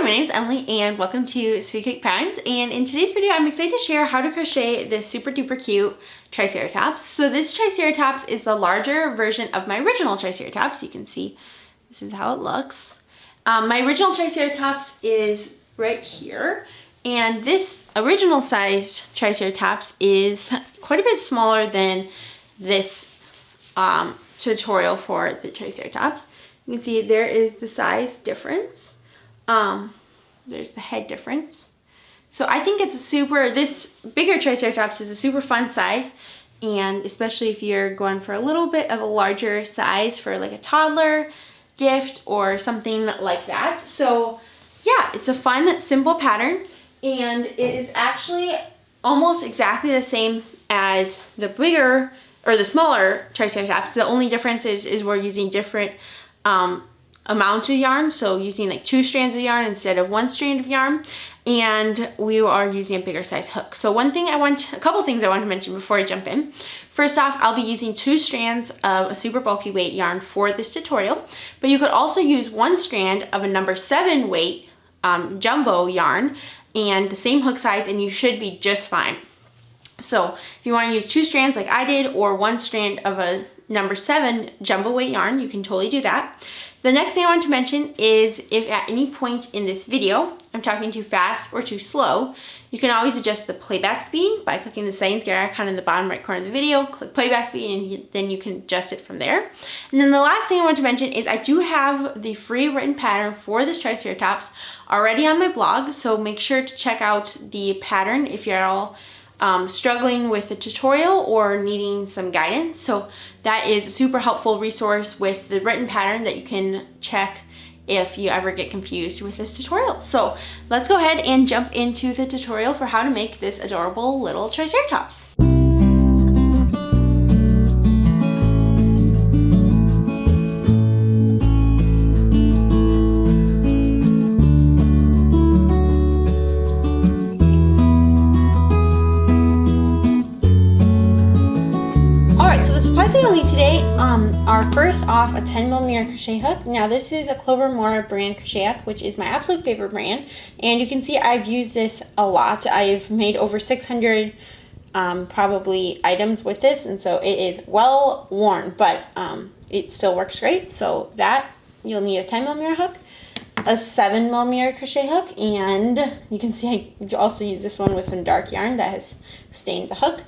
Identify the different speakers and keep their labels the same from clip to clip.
Speaker 1: my name is Emily and welcome to Sweet Cake Patterns, and in today's video I'm excited to share how to crochet this super duper cute Triceratops. So this Triceratops is the larger version of my original Triceratops. You can see this is how it looks. My original Triceratops is right here, and this original sized Triceratops is quite a bit smaller than this tutorial for the Triceratops. You can see there is the size difference. There's the head difference. So I think it's this bigger Triceratops is a super fun size, and especially if you're going for a little bit of a larger size for like a toddler gift or something like that. So yeah, it's a fun, simple pattern, and it is actually almost exactly the same as the bigger or the smaller Triceratops. The only difference is we're using different amount of yarn, so using like 2 strands of yarn instead of 1 strand of yarn, and we are using a bigger size hook. So a couple things I want to mention before I jump in. First off, I'll be using 2 strands of a super bulky weight yarn for this tutorial, but you could also use 1 strand of a number 7 weight jumbo yarn and the same hook size, and you should be just fine. So if you want to use 2 strands like I did, or 1 strand of a number 7 jumbo weight yarn, you can totally do that. The next thing I want to mention is if at any point in this video I'm talking too fast or too slow, you can always adjust the playback speed by clicking the settings gear icon in the bottom right corner of the video, click playback speed, and then you can adjust it from there. And then the last thing I want to mention is I do have the free written pattern for this Triceratops already on my blog, so make sure to check out the pattern if you're at all struggling with the tutorial or needing some guidance. So that is a super helpful resource with the written pattern that you can check if you ever get confused with this tutorial. So let's go ahead and jump into the tutorial for how to make this adorable little Triceratops. You'll need today are first off a 10mm crochet hook. Now this is a Clover Moore brand crochet hook, which is my absolute favorite brand, and you can see I've used this a lot. I've made over 600 probably items with this, and so it is well worn, but it still works great. So that you'll need a 10mm hook, a 7mm crochet hook, and you can see I also use this one with some dark yarn that has stained the hook.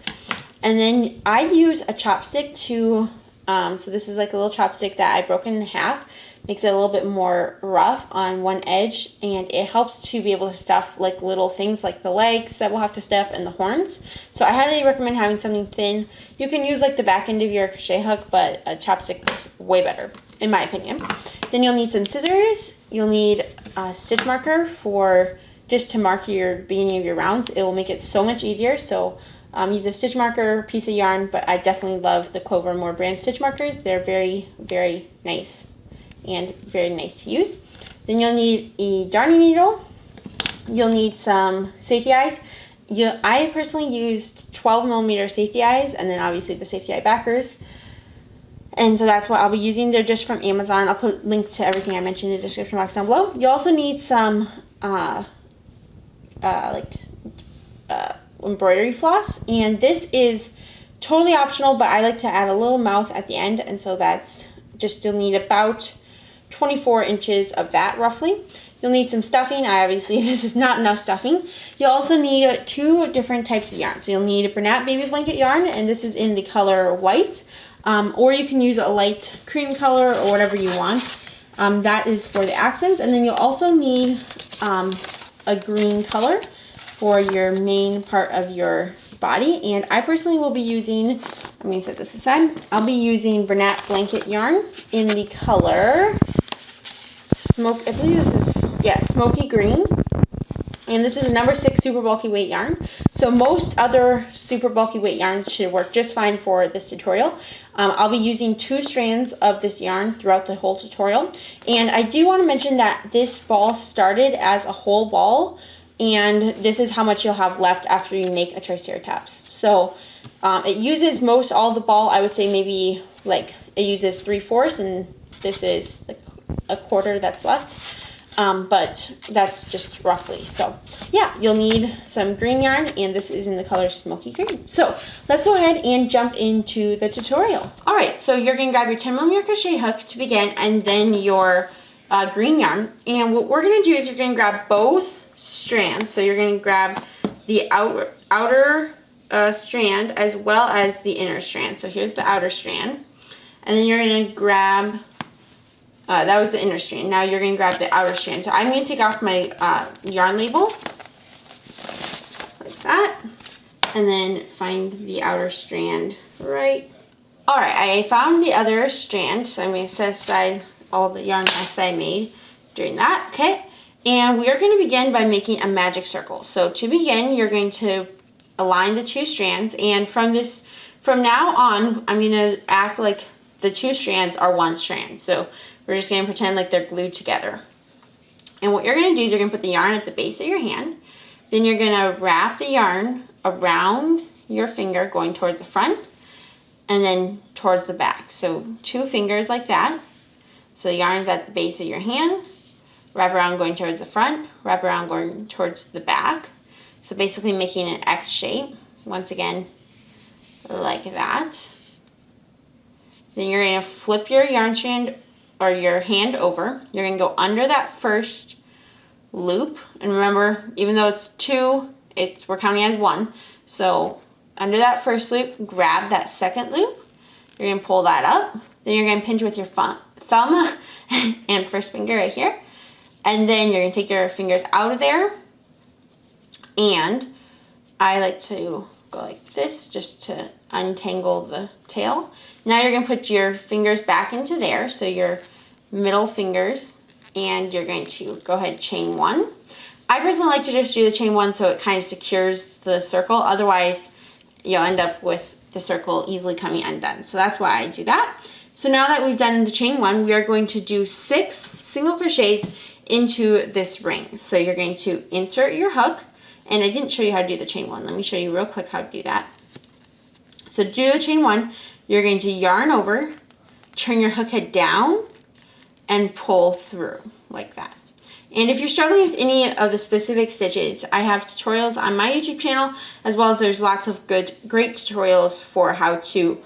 Speaker 1: And then I use a chopstick to, so this is like a little chopstick that I broke in half, makes it a little bit more rough on one edge, and it helps to be able to stuff like little things like the legs that we'll have to stuff and the horns. So I highly recommend having something thin. You can use like the back end of your crochet hook, but a chopstick works way better, in my opinion. Then you'll need some scissors. You'll need a stitch marker just to mark your beginning of your rounds. It will make it so much easier. So use a stitch marker, piece of yarn, but I definitely love the Clover Moore brand stitch markers. They're very, very nice and very nice to use. Then you'll need a darning needle. You'll need some safety eyes. I personally used 12mm safety eyes, and then obviously the safety eye backers. And so that's what I'll be using. They're just from Amazon. I'll put links to everything I mentioned in the description box down below. You also need some embroidery floss, and this is totally optional, but I like to add a little mouth at the end, and so that's just, you'll need about 24 inches of that roughly. You'll need some stuffing. Obviously this is not enough stuffing. You'll also need 2 different types of yarn. So you'll need a Bernat baby blanket yarn, and this is in the color white, or you can use a light cream color or whatever you want. That is for the accents. And then you'll also need a green color for your main part of your body, and I personally will be using, I'm going to set this aside, I'll be using Bernat blanket yarn in the color I believe this is, yeah, smoky green, and this is a number 6 super bulky weight yarn. So most other super bulky weight yarns should work just fine for this tutorial. I'll be using 2 strands of this yarn throughout the whole tutorial, and I do want to mention that this ball started as a whole ball, and this is how much you'll have left after you make a Triceratops. So it uses most all the ball. I would say maybe like it uses 3/4, and this is like a quarter that's left. but that's just roughly. So yeah, you'll need some green yarn, and this is in the color Smoky Green. So let's go ahead and jump into the tutorial. All right, so you're gonna grab your 10mm crochet hook to begin, and then your green yarn. And what we're gonna do is you're gonna grab both strands. So you're gonna grab the outer strand as well as the inner strand. So here's the outer strand, and then you're gonna grab that was the inner strand. Now you're gonna grab the outer strand. So I'm gonna take off my yarn label like that, and then find the outer strand right. All right, I found the other strand, so I'm gonna set aside all the yarn mess I made during that. Okay, and we are going to begin by making a magic circle. So to begin, you're going to align the two strands, and from now on, I'm going to act like the two strands are one strand. So we're just going to pretend like they're glued together. And what you're going to do is you're going to put the yarn at the base of your hand. Then you're going to wrap the yarn around your finger going towards the front and then towards the back. So 2 fingers like that. So the yarn's at the base of your hand, wrap around going towards the front, wrap around going towards the back. So basically making an X shape, once again, like that. Then you're going to flip your yarn strand or your hand over. You're going to go under that first loop. And remember, even though it's 2, we're counting as 1. So under that first loop, grab that second loop. You're going to pull that up. Then you're going to pinch with your thumb and first finger right here. And then you're going to take your fingers out of there. And I like to go like this just to untangle the tail. Now you're going to put your fingers back into there. So your middle fingers. And you're going to go ahead and chain 1. I personally like to just do the chain 1 so it kind of secures the circle. Otherwise, you'll end up with the circle easily coming undone. So that's why I do that. So now that we've done the chain 1, we are going to do 6 single crochets into this ring. So you're going to insert your hook, and I didn't show you how to do the chain 1. Let me show you real quick how to do that. So to do the chain 1, you're going to yarn over, turn your hook head down, and pull through like that. And if you're struggling with any of the specific stitches, I have tutorials on my YouTube channel, as well as there's lots of great tutorials for how to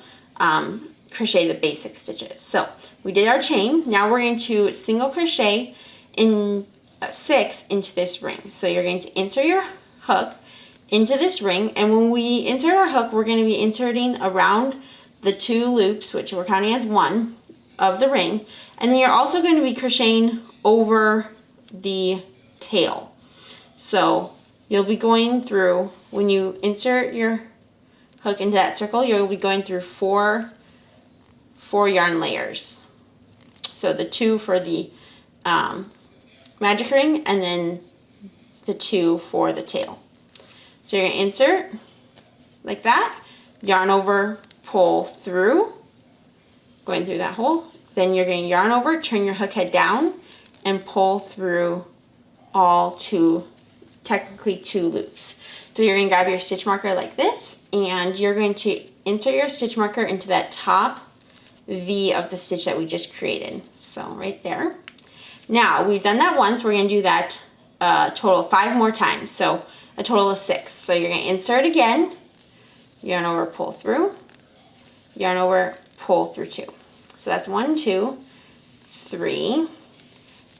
Speaker 1: crochet the basic stitches. So we did our chain. Now we're going to single crochet in 6 into this ring. So you're going to insert your hook into this ring, and when we insert our hook, we're going to be inserting around the 2 loops, which we're counting as 1 of the ring, and then you're also going to be crocheting over the tail. So you'll be going through, when you insert your hook into that circle, you'll be going through 4 yarn layers. So the 2 for the magic ring, and then the 2 for the tail. So you're going to insert like that, yarn over, pull through, going through that hole. Then you're going to yarn over, turn your hook head down, and pull through all technically 2 loops. So you're going to grab your stitch marker like this, and you're going to insert your stitch marker into that top V of the stitch that we just created. So right there. Now we've done that once, we're going to do that total of 5 more times. So a total of 6. So you're going to insert again, yarn over, pull through, yarn over, pull through 2. So that's 1, 2, 3.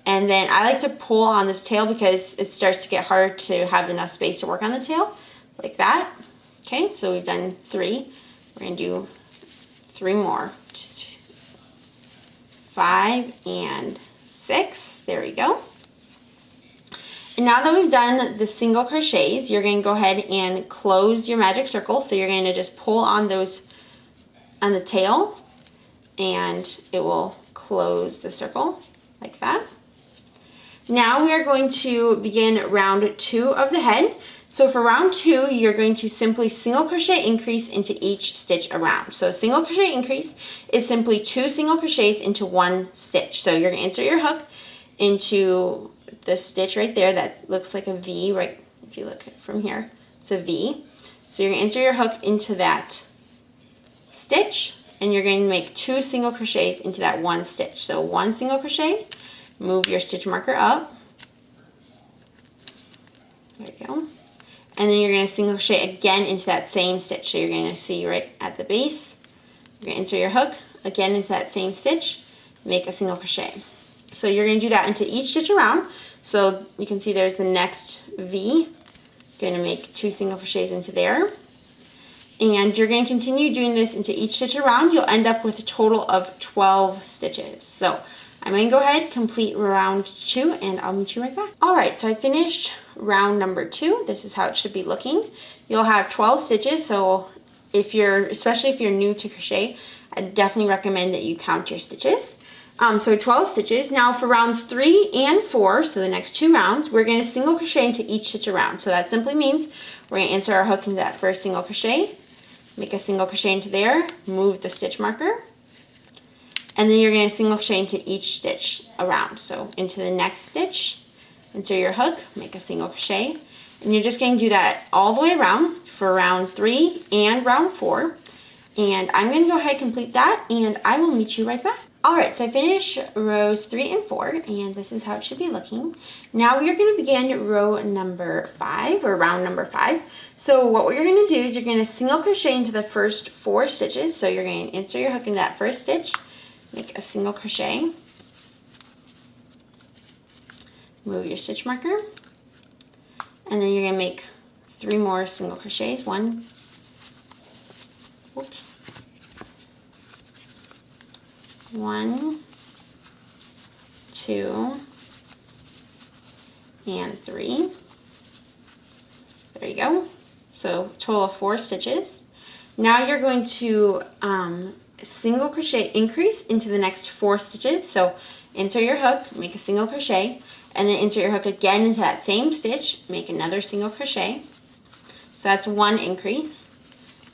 Speaker 1: And then I like to pull on this tail because it starts to get harder to have enough space to work on the tail, like that. Okay, so we've done 3. We're going to do 3 more. 5 and 6. There we go. And now that we've done the single crochets, you're going to go ahead and close your magic circle. So you're going to just pull on those on the tail, and it will close the circle like that. Now we are going to begin round 2 of the head. So for round 2, you're going to simply single crochet increase into each stitch around. So a single crochet increase is simply 2 single crochets into 1 stitch. So you're going to insert your hook into the stitch right there that looks like a V, right? If you look from here, it's a V. So you're going to insert your hook into that stitch, and you're going to make 2 single crochets into that 1 stitch. So 1 single crochet, move your stitch marker up, And then you're going to single crochet again into that same stitch. So you're going to see right at the base, you're going to insert your hook again into that same stitch, make a single crochet. So you're going to do that into each stitch around. So you can see there's the next V. You're going to make 2 single crochets into there. And you're going to continue doing this into each stitch around. You'll end up with a total of 12 stitches. So I'm going to go ahead, complete round 2, and I'll meet you right back. All right, so I finished round number 2. This is how it should be looking. You'll have 12 stitches, so especially if you're new to crochet, I definitely recommend that you count your stitches. So 12 stitches. Now for rounds 3 and 4, so the next 2 rounds, we're going to single crochet into each stitch around. So that simply means we're going to insert our hook into that first single crochet, make a single crochet into there, move the stitch marker, and then you're going to single crochet into each stitch around. So into the next stitch, insert your hook, make a single crochet, and you're just going to do that all the way around for round 3 and round 4. And I'm going to go ahead and complete that, and I will meet you right back. Alright, so I finished rows 3 and 4, and this is how it should be looking. Now we are going to begin row number 5, or round number 5. So what you're going to do is you're going to single crochet into the first 4 stitches. So you're going to insert your hook into that first stitch, make a single crochet, move your stitch marker, and then you're going to make 3 more single crochets. 1, 2, and 3. There you go. So total of 4 stitches. Now you're going to single crochet increase into the next 4 stitches. So insert your hook, make a single crochet, and then insert your hook again into that same stitch, make another single crochet. So that's 1 increase.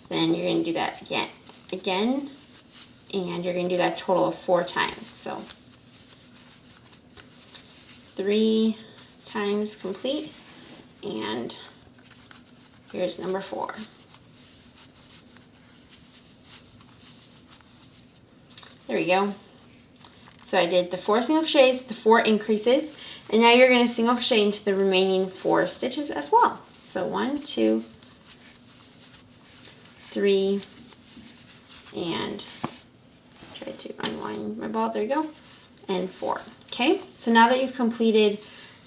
Speaker 1: Then you're going to do that again, and you're going to do that total of 4 times. So 3 times complete, and here's number 4. There we go. So I did the 4 single crochets, the 4 increases, and now you're going to single crochet into the remaining 4 stitches as well. So 1, 2, 3, and try to unwind my ball, there you go, and 4. Okay, so now that you've completed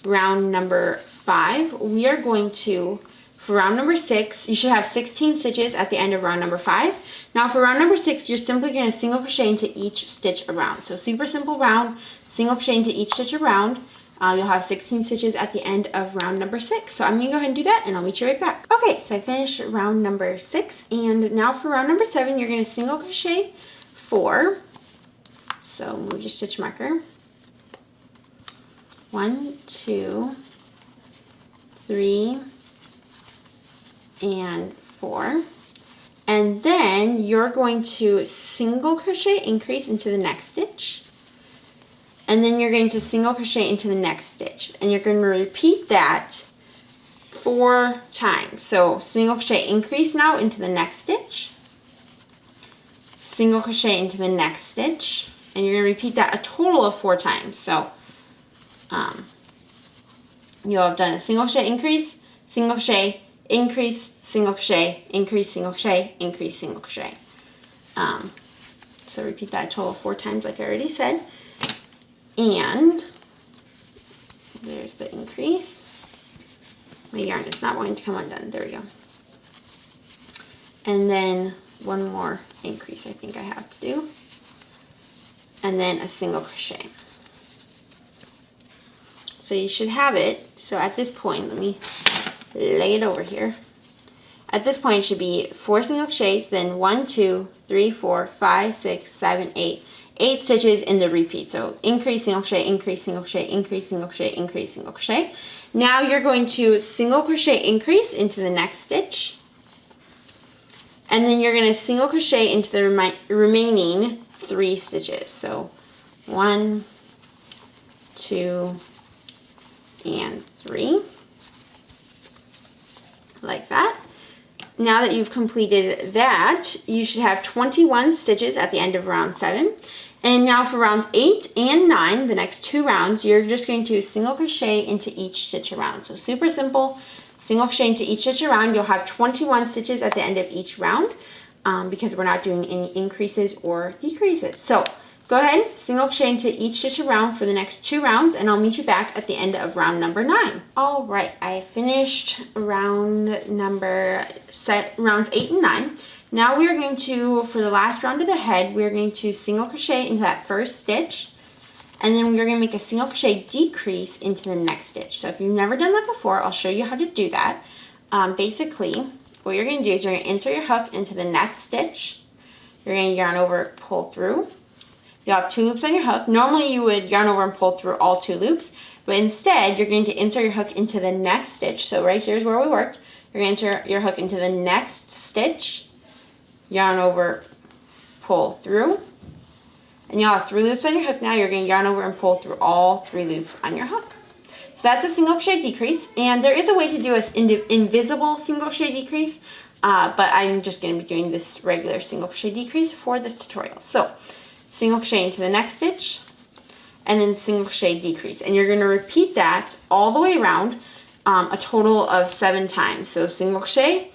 Speaker 1: round number 5, we are going to, for round number 6, you should have 16 stitches at the end of round number 5. Now for round number 6, you're simply going to single crochet into each stitch around. So super simple round, single crochet into each stitch around. You'll have 16 stitches at the end of round number 6. So I'm going to go ahead and do that, and I'll meet you right back. Okay, so I finished round number 6, and now for round number 7, you're going to single crochet 4. So move your stitch marker. 1, 2, 3, and 4. And then you're going to single crochet increase into the next stitch. And then you're going to single crochet into the next stitch. And you're going to repeat that 4 times. So single crochet increase now into the next stitch. Single crochet into the next stitch. And you're going to repeat that a total of 4 times. So you'll have done a single crochet increase, single crochet, increase, single crochet, increase, single crochet, increase, single crochet. So repeat that a total of 4 times like I already said. And there's the increase. My yarn is not wanting to come undone. There we go. And then 1 more increase I think I have to do. And then a single crochet. So you should have it. So at this point, let me lay it over here. At this point, it should be 4 single crochets, then 1, 2, 3, 4, 5, 6, 7, 8. 8 stitches in the repeat. So increase, single crochet, increase, single crochet, increase, single crochet, increase, single crochet. Now you're going to single crochet increase into the next stitch. And then you're going to single crochet into the remaining 3 stitches. So 1, 2, and 3. Like that. Now that you've completed that, you should have 21 stitches at the end of round 7. And now for rounds 8 and 9, the next 2 rounds, you're just going to single crochet into each stitch around. So super simple, single crochet into each stitch around. You'll have 21 stitches at the end of each round because we're not doing any increases or decreases. So go ahead, single crochet into each stitch around for the next 2 rounds, and I'll meet you back at the end of round number 9. All right, I finished rounds 8 and 9. Now we are going to, for the last round of the head, we are going to single crochet into that first stitch, and then we're going to make a single crochet decrease into the next stitch. So if you've never done that before, I'll show you how to do that. Basically, what you're going to do is you're going to insert your hook into the next stitch. You're going to yarn over, pull through. You'll have 2 loops on your hook. Normally you would yarn over and pull through all 2 loops, but instead you're going to insert your hook into the next stitch. So right here's where we worked. You're going to insert your hook into the next stitch, yarn over, pull through, and you'll have 3 loops on your hook now. You're going to yarn over and pull through all 3 loops on your hook. So that's a single crochet decrease, and there is a way to do an invisible single crochet decrease, but I'm just going to be doing this regular single crochet decrease for this tutorial. So single crochet into the next stitch, and then single crochet decrease, and you're going to repeat that all the way around a total of 7 times. So single crochet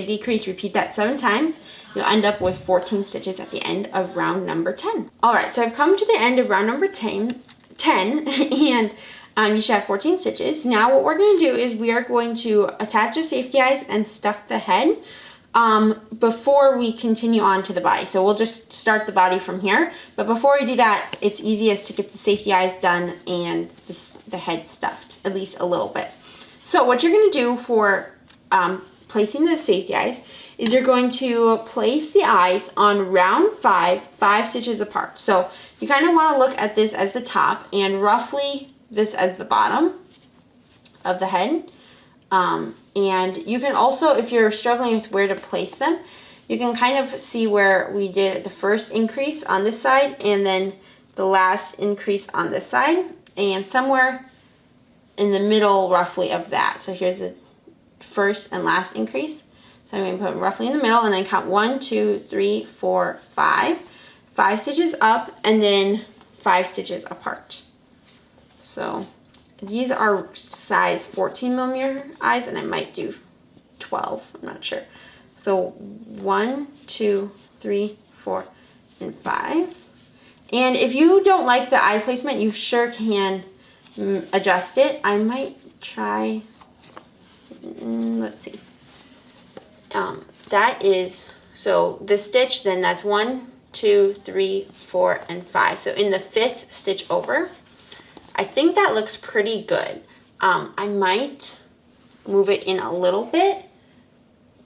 Speaker 1: decrease, repeat that 7 times. You'll end up with 14 stitches at the end of round number 10. All right, so I've come to the end of round number 10 and you should have 14 stitches. Now what we're going to do is we are going to attach the safety eyes and stuff the head before we continue on to the body. So we'll just start the body from here, but before we do that, it's easiest to get the safety eyes done and the head stuffed, at least a little bit. So what you're going to do for placing the safety eyes is you're going to place the eyes on round 5 stitches apart. So you kind of want to look at this as the top and roughly this as the bottom of the head. And you can also, if you're struggling with where to place them, you can kind of see where we did the first increase on this side and then the last increase on this side, and somewhere in the middle roughly of that. So here's the first and last increase. So I'm going to put them roughly in the middle and then count 1, 2, 3, 4, 5. 5 stitches up and then 5 stitches apart. So these are size 14 millimeter eyes, and I might do 12, I'm not sure. So 1, 2, 3, 4, and 5. And if you don't like the eye placement, you sure can adjust it. I might try, let's see. That is, so this stitch, then that's 1, 2, 3, 4, and 5. So in the 5th stitch over, I think that looks pretty good. I might move it in a little bit,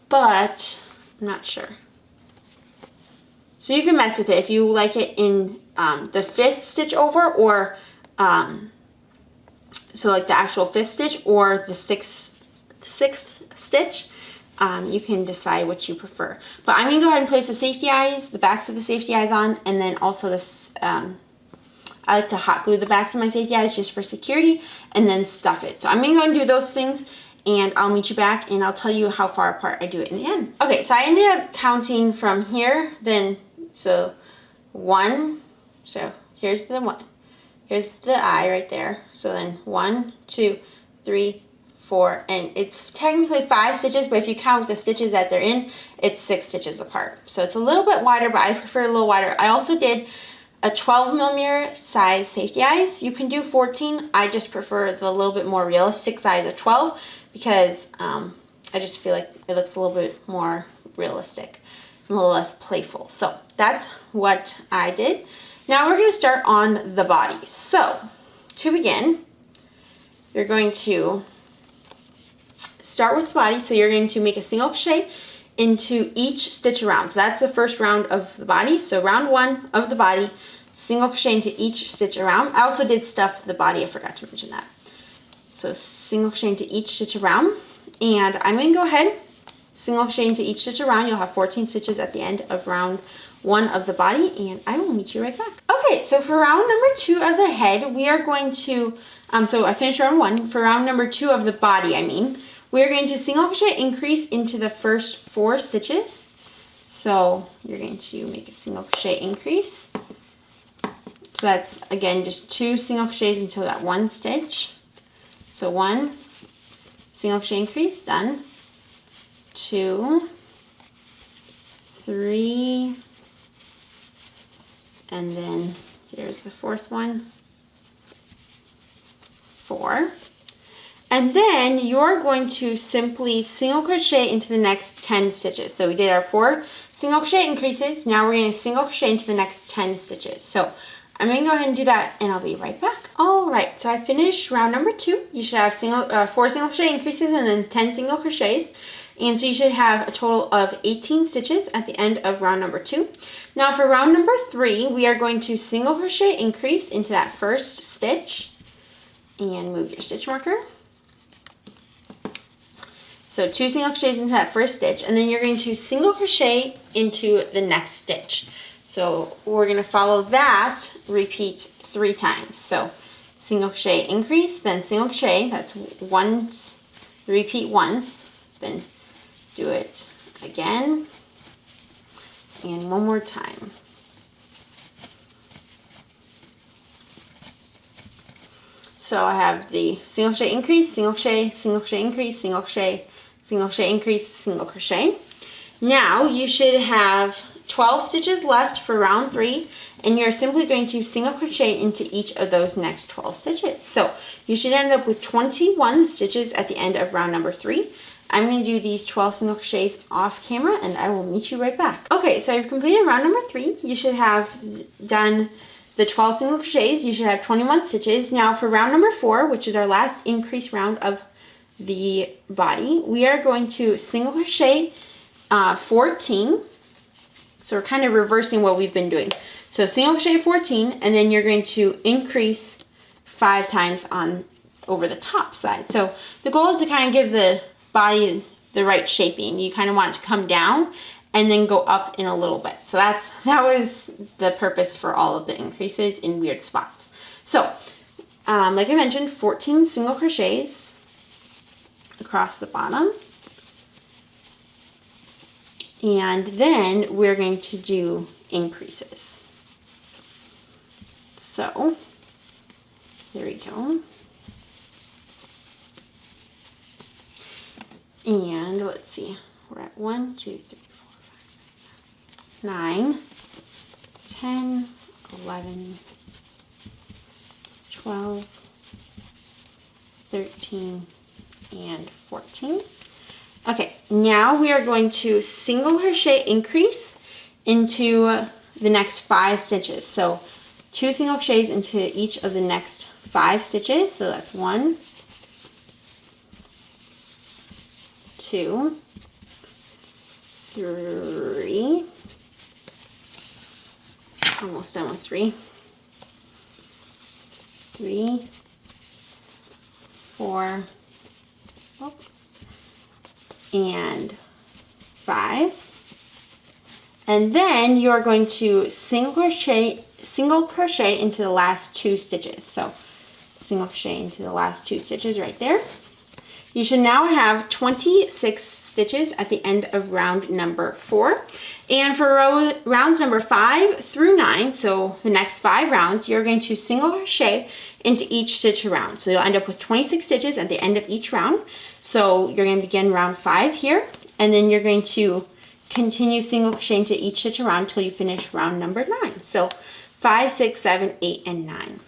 Speaker 1: but I'm not sure. So you can mess with it if you like it in the 5th stitch over, or so like the actual 5th stitch or the 6th stitch. You can decide what you prefer. But I'm going to go ahead and place the safety eyes, the backs of the safety eyes on, and then also this, I like to hot glue the backs of my safety eyes just for security, and then stuff it. So I'm going to go and do those things, and I'll meet you back, and I'll tell you how far apart I do it in the end. Okay, so I ended up counting from here, then, so 1, so here's the 1. Here's the eye right there. So then 1, 2, 3, 4, and it's technically 5 stitches, but if you count the stitches that they're in, it's 6 stitches apart. So it's a little bit wider, but I prefer it a little wider. I also did a 12 millimeter size safety eyes. You can do 14. I just prefer the little bit more realistic size of 12 because I just feel like it looks a little bit more realistic, a little less playful. So that's what I did. Now we're going to start on the body. So to begin, you're going to start with the body. So you're going to make a single crochet into each stitch around. So that's the first round of the body. So round 1 of the body, single crochet into each stitch around. I also did stuff the body, I forgot to mention that. So single crochet into each stitch around, and I'm going to go ahead, single crochet into each stitch around. You'll have 14 stitches at the end of round 1 of the body, and I will meet you right back. Okay, so for round number 2 of the head, we are going to, so I finished round 1. For round number 2 of the body, we are going to single crochet increase into the first 4 stitches. So you're going to make a single crochet increase So that's, again, just 2 single crochets into that 1 stitch. So 1 single crochet increase, done. 2, 3, and then here's the 4th one, 4. And then you're going to simply single crochet into the next 10 stitches. So we did our 4 single crochet increases. Now we're going to single crochet into the next 10 stitches. So I'm going to go ahead and do that, and I'll be right back. All right, so I finished round number 2. You should have 4 single crochet increases and then 10 single crochets. And so you should have a total of 18 stitches at the end of round number 2. Now for round number 3, we are going to single crochet increase into that first stitch and move your stitch marker. So 2 single crochets into that first stitch, and then you're going to single crochet into the next stitch. So we're going to follow that, repeat 3 times. So single crochet increase, then single crochet, that's once, repeat once, then do it again, and one more time. So I have the single crochet increase, single crochet, single crochet increase, single crochet, single crochet increase, single crochet. Now you should have 12 stitches left for round 3, and you're simply going to single crochet into each of those next 12 stitches. So you should end up with 21 stitches at the end of round number 3. I'm going to do these 12 single crochets off camera, and I will meet you right back. Okay, so I've completed round number 3. You should have done the 12 single crochets. You should have 21 stitches. Now for round number 4, which is our last increase round of the body, we are going to single crochet 14. So we're kind of reversing what we've been doing. So single crochet 14, and then you're going to increase 5 times on over the top side. So the goal is to kind of give the body the right shaping. You kind of want it to come down and then go up in a little bit. So that was the purpose for all of the increases in weird spots. So like I mentioned, 14 single crochets across the bottom. And then we're going to do increases. So there we go. And let's see, we're at 1, 2, 3, 4, 5, 9, 10, 11, 12, 13, and 14. Okay, now we are going to single crochet increase into the next 5 stitches. So 2 single crochets into each of the next 5 stitches. So that's 1, 2, 3, almost done with 3, 3, 4, and 5. And then you're going to single crochet into the last 2 stitches. So single crochet into the last 2 stitches right there. You should now have 26 stitches at the end of round number 4. And for rounds number 5 through 9, so the next 5 rounds, you're going to single crochet into each stitch around. So you'll end up with 26 stitches at the end of each round. So you're going to begin round 5 here, and then you're going to continue single crochet into each stitch around until you finish round number 9. So 5, 6, 7, 8, and 9.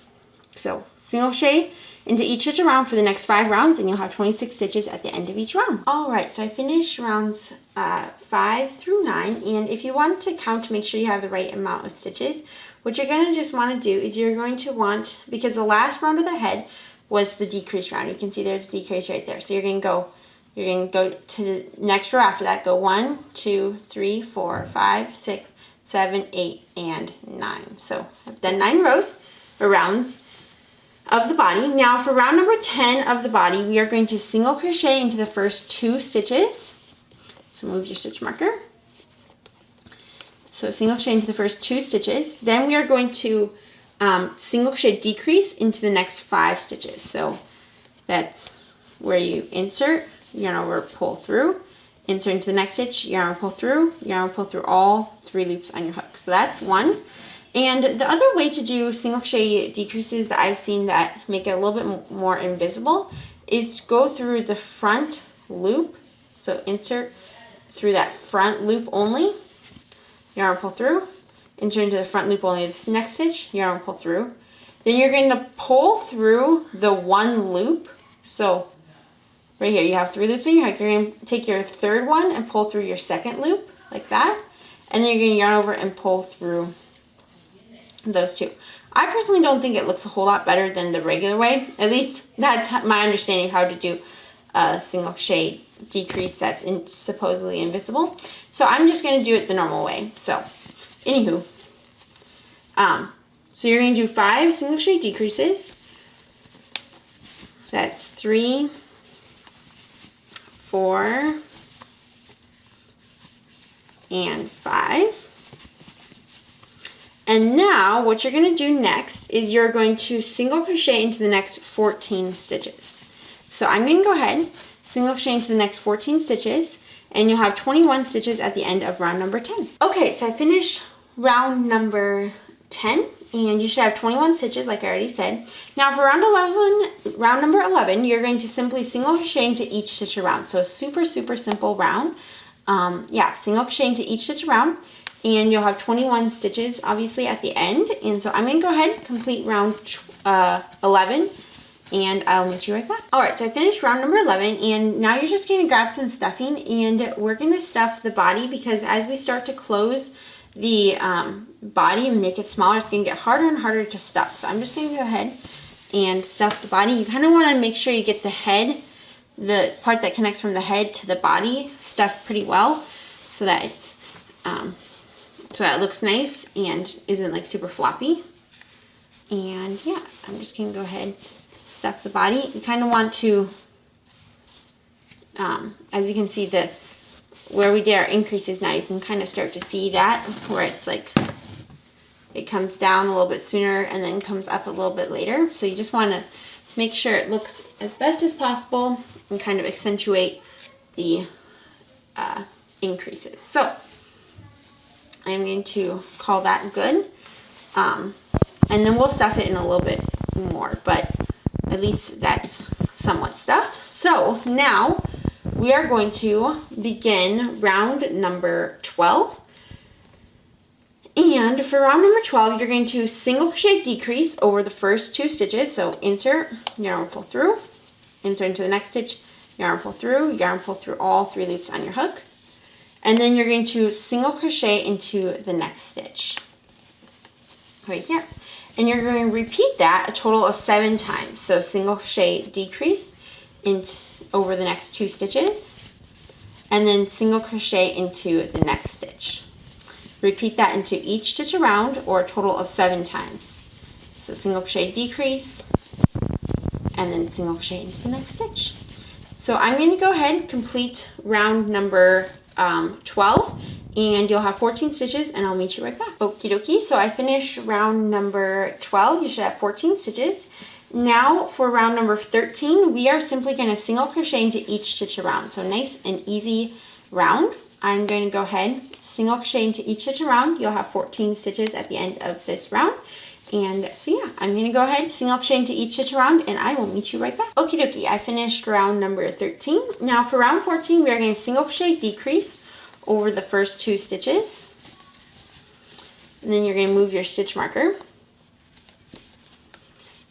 Speaker 1: So single crochet into each stitch around for the next 5 rounds, and you'll have 26 stitches at the end of each round. All right, so I finished rounds 5 through 9, and if you want to count to make sure you have the right amount of stitches, what you're going to just want to do is you're going to want, because the last round of the head was the decrease round. You can see there's a decrease right there. So you're going to go to the next row after that. Go 1, 2, 3, 4, 5, 6, 7, 8, and 9. So I've done 9 rows or rounds of the body. Now for round number 10 of the body, we are going to single crochet into the first 2 stitches. So move your stitch marker. So single crochet into the first 2 stitches. Then we are going to single crochet decrease into the next 5 stitches. So that's where you insert, yarn over, pull through, insert into the next stitch, yarn over, pull through all 3 loops on your hook. So that's 1. And the other way to do single crochet decreases that I've seen that make it a little bit more invisible is to go through the front loop. So insert through that front loop only, yarn, pull through, insert into the front loop only, this next stitch, yarn, pull through. Then you're going to pull through the one loop. So right here you have 3 loops in your hook. You're going to take your third one and pull through your second loop like that, and then you're going to yarn over and pull through those 2. I personally don't think it looks a whole lot better than the regular way. At least that's my understanding of how to do a single crochet decrease that's supposedly invisible. So I'm just going to do it the normal way. So anywho, so you're going to do 5 single crochet decreases. That's 3, 4, and 5. And now what you're going to do next is you're going to single crochet into the next 14 stitches. So I'm going to go ahead, single crochet into the next 14 stitches, and you'll have 21 stitches at the end of round number 10. Okay, so I finished round number 10, and you should have 21 stitches like I already said. Now for round number 11, you're going to simply single crochet into each stitch around. So a super simple round. Single crochet into each stitch around, and you'll have 21 stitches obviously at the end. And so I'm going to go ahead and complete round 11, and I'll meet you right back. Alright, so I finished round number 11, and now you're just going to grab some stuffing, and we're going to stuff the body, because as we start to close the body and make it smaller, it's going to get harder and harder to stuff. So I'm just going to go ahead and stuff the body. You kind of want to make sure you get the head, the part that connects from the head to the body, stuffed pretty well, so that it's so that it looks nice and isn't like super floppy. And yeah, I'm just going to go ahead, stuff the body. You kind of want to, as you can see, where we did our increases now, you can kind of start to see that, where it's like, it comes down a little bit sooner and then comes up a little bit later. So you just want to make sure it looks as best as possible and kind of accentuate the increases. So I'm going to call that good. And then we'll stuff it in a little bit more, but at least that's somewhat stuffed. So now we are going to begin round number 12. And for round number 12, you're going to single crochet decrease over the first 2 stitches. So insert, yarn, pull through, insert into the next stitch, yarn, pull through all 3 loops on your hook. And then you're going to single crochet into the next stitch right here. And you're going to repeat that a total of 7 times. So single crochet decrease over the next 2 stitches, and then single crochet into the next stitch. Repeat that into each stitch around, or a total of 7 times. So single crochet decrease, and then single crochet into the next stitch. So I'm going to go ahead and complete round number 12, and you'll have 14 stitches, and I'll meet you right back. Okie dokie, so I finished round number 12. You should have 14 stitches. Now for round number 13, we are simply going to single crochet into each stitch around. So nice and easy round. I'm going to go ahead, single crochet into each stitch around. You'll have 14 stitches at the end of this round. And so yeah, I'm going to go ahead, single crochet into each stitch around, and I will meet you right back. Okie dokie, I finished round number 13. Now for round 14, we are going to single crochet decrease over the first 2 stitches. And then you're going to move your stitch marker.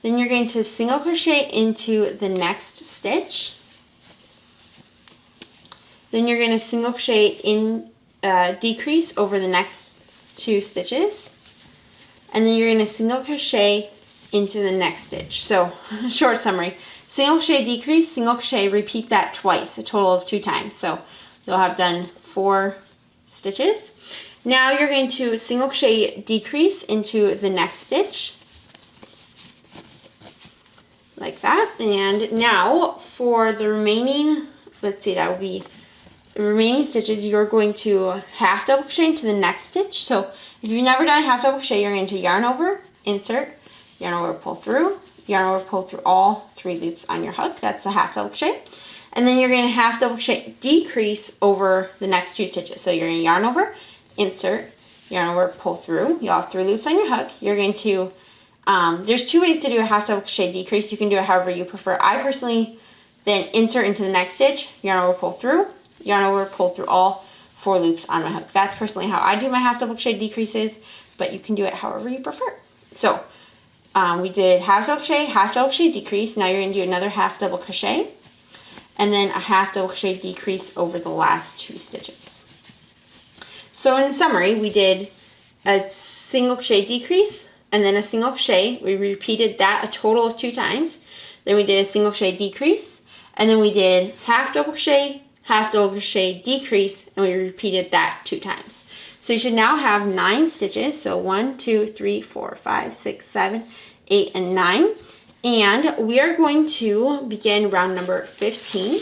Speaker 1: Then you're going to single crochet into the next stitch. Then you're going to single crochet in decrease over the next 2 stitches. And then you're going to single crochet into the next stitch. So short summary, single crochet decrease, single crochet, repeat that twice, a total of 2 times. So you'll have done 4 stitches. Now you're going to single crochet decrease into the next stitch, like that. And now for the remaining, let's see, that will be the remaining stitches, you're going to half double crochet into the next stitch. So if you've never done a half double crochet, you're going to yarn over, insert, yarn over, pull through all 3 loops on your hook. That's a half double crochet. And then you're going to half double crochet decrease over the next 2 stitches. So you're going to yarn over, insert, yarn over, pull through. You'll have 3 loops on your hook. You're going to, there's 2 ways to do a half double crochet decrease. You can do it however you prefer. I personally then insert into the next stitch, yarn over, pull through, yarn over, pull through all 4 loops on my hook. That's personally how I do my half double crochet decreases, but you can do it however you prefer. So we did half double crochet decrease. Now you're going to do another half double crochet, and then a half double crochet decrease over the last 2 stitches. So in summary, we did a single crochet decrease and then a single crochet. We repeated that a total of 2 times. Then we did a single crochet decrease, and then we did half double crochet decrease, and we repeated that 2 times. So you should now have 9 stitches. So 1, 2, 3, 4, 5, 6, 7, 8, and 9. And we are going to begin round number 15.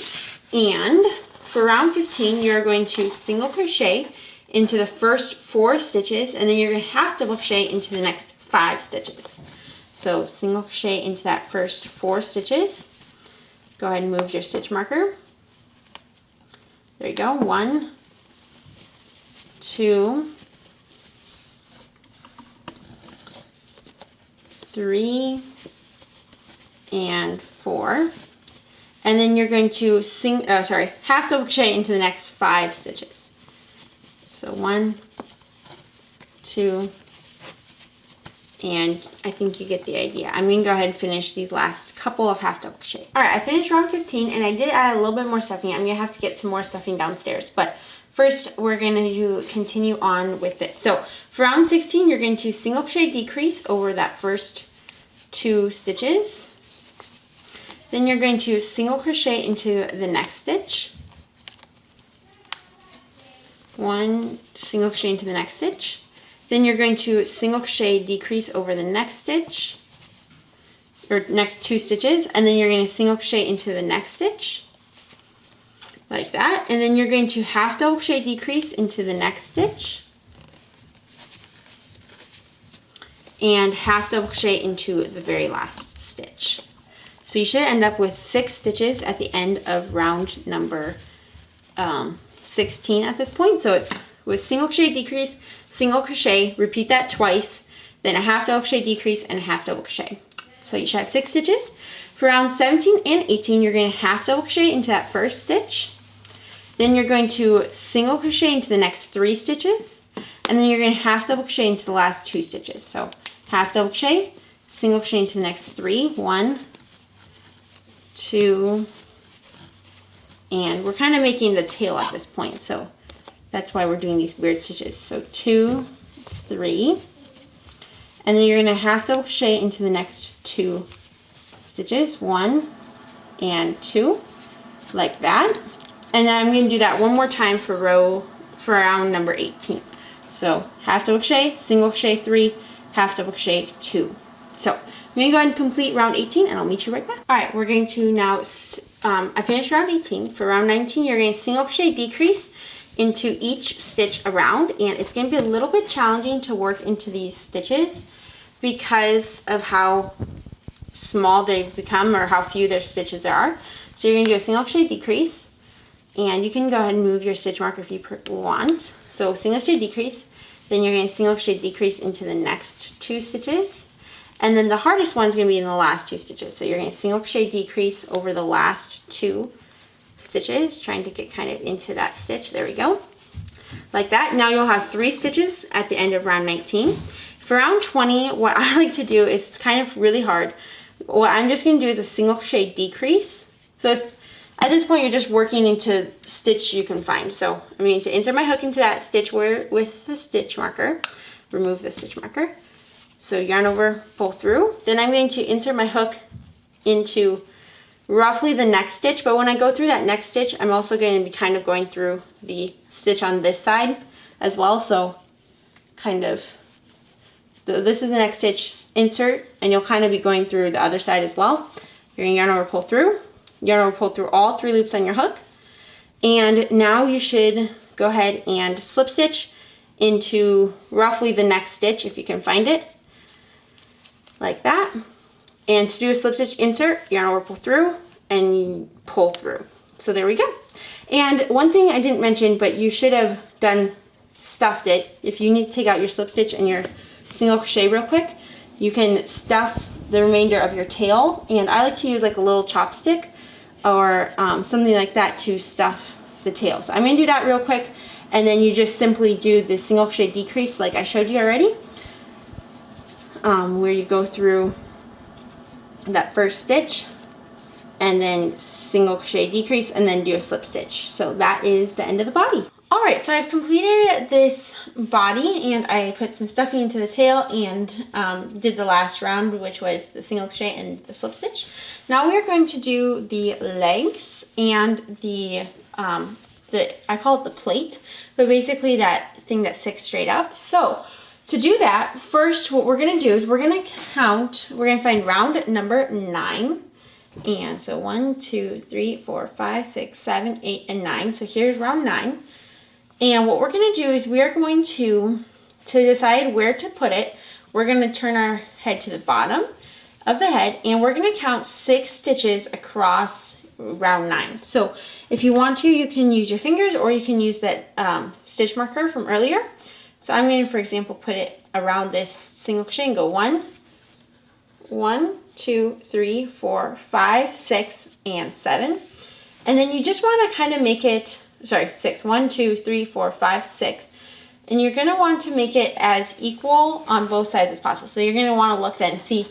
Speaker 1: And for round 15, you're going to single crochet into the first 4 stitches, and then you're going to half double crochet into the next 5 stitches. So single crochet into that first 4 stitches. Go ahead and move your stitch marker. There you go. 1, 2, 3, and 4. And then you're going to half double crochet into the next 5 stitches. So 1, 2, and I think you get the idea. I'm going to go ahead and finish these last couple of half double crochet. All right, I finished round 15, and I did add a little bit more stuffing. I'm going to have to get some more stuffing downstairs, but first we're going to continue on with this. So for round 16, you're going to single crochet decrease over that first 2 stitches. Then you're going to single crochet into the next stitch. 1 single crochet into the next stitch. Then you're going to single crochet decrease over the next stitch, or next 2 stitches, and then you're going to single crochet into the next stitch, like that. And then you're going to half double crochet decrease into the next stitch, and half double crochet into the very last stitch. So you should end up with 6 stitches at the end of round number 16 at this point. So it's with single crochet decrease, single crochet, repeat that twice, then a half double crochet decrease and a half double crochet. So you should have 6 stitches. For round 17 and 18, you're going to half double crochet into that first stitch. Then you're going to single crochet into the next 3 stitches, and then you're going to half double crochet into the last 2 stitches. So half double crochet, single crochet into the next 3, 1, 2, and we're kind of making the tail at this point, so that's why we're doing these weird stitches. So 2, 3, and then you're going to half double crochet into the next 2 stitches, 1 and 2, like that. And then I'm going to do that one more time for round number 18. So half double crochet, single crochet 3, half double crochet 2. So I'm going to go ahead and complete round 18, and I'll meet you right back. All right, we're going to now, I finished round 18. For round 19, you're going to single crochet decrease into each stitch around, and it's going to be a little bit challenging to work into these stitches because of how small they've become or how few their stitches are. So you're going to do a single crochet decrease, and you can go ahead and move your stitch marker if you want. So single crochet decrease, then you're going to single crochet decrease into the next 2 stitches. And then the hardest one's going to be in the last 2 stitches. So you're going to single crochet decrease over the last 2 stitches, trying to get kind of into that stitch. There we go. Like that. Now you'll have 3 stitches at the end of round 19. For round 20, what I like to do is, it's kind of really hard. What I'm just going to do is a single crochet decrease. So it's, at this point, you're just working into stitch you can find. So I'm going to insert my hook into that stitch with the stitch marker. Remove the stitch marker. So yarn over, pull through. Then I'm going to insert my hook into roughly the next stitch, but when I go through that next stitch, I'm also going to be kind of going through the stitch on this side as well. So kind of, this is the next stitch, insert, and you'll kind of be going through the other side as well. You're going to yarn over, pull through. Yarn over, pull through all 3 loops on your hook. And now you should go ahead and slip stitch into roughly the next stitch if you can find it. Like that. And to do a slip stitch, insert, yarn over, pull through, and pull through. So there we go. And one thing I didn't mention, but you should have done stuffed it, if you need to take out your slip stitch and your single crochet real quick, you can stuff the remainder of your tail, and I like to use like a little chopstick or something like that to stuff the tail. So I'm going to do that real quick, and then you just simply do the single crochet decrease like I showed you already, where you go through that first stitch and then single crochet decrease and then do a slip stitch. So that is the end of the body. Alright, so I've completed this body, and I put some stuffing into the tail and did the last round, which was the single crochet and the slip stitch. Now we are going to do the legs and the I call it the plate, but basically that thing that sticks straight up. So to do that, first what we're going to do is we're going to count, we're going to find round number 9. And so 1, 2, 3, 4, 5, 6, 7, 8, and 9. So here's round 9. And what we're going to do is we are going to decide where to put it, we're going to turn our head to the bottom of the head, and we're going to count 6 stitches across round 9. So if you want to, you can use your fingers, or you can use that stitch marker from earlier. So I'm going to, for example, put it around this single crochet and go 1, 2, 3, 4, 5, 6, and 7. And then you just want to kind of make it, 6, 1, 2, 3, 4, 5, 6. And you're going to want to make it as equal on both sides as possible. So you're going to want to look then and see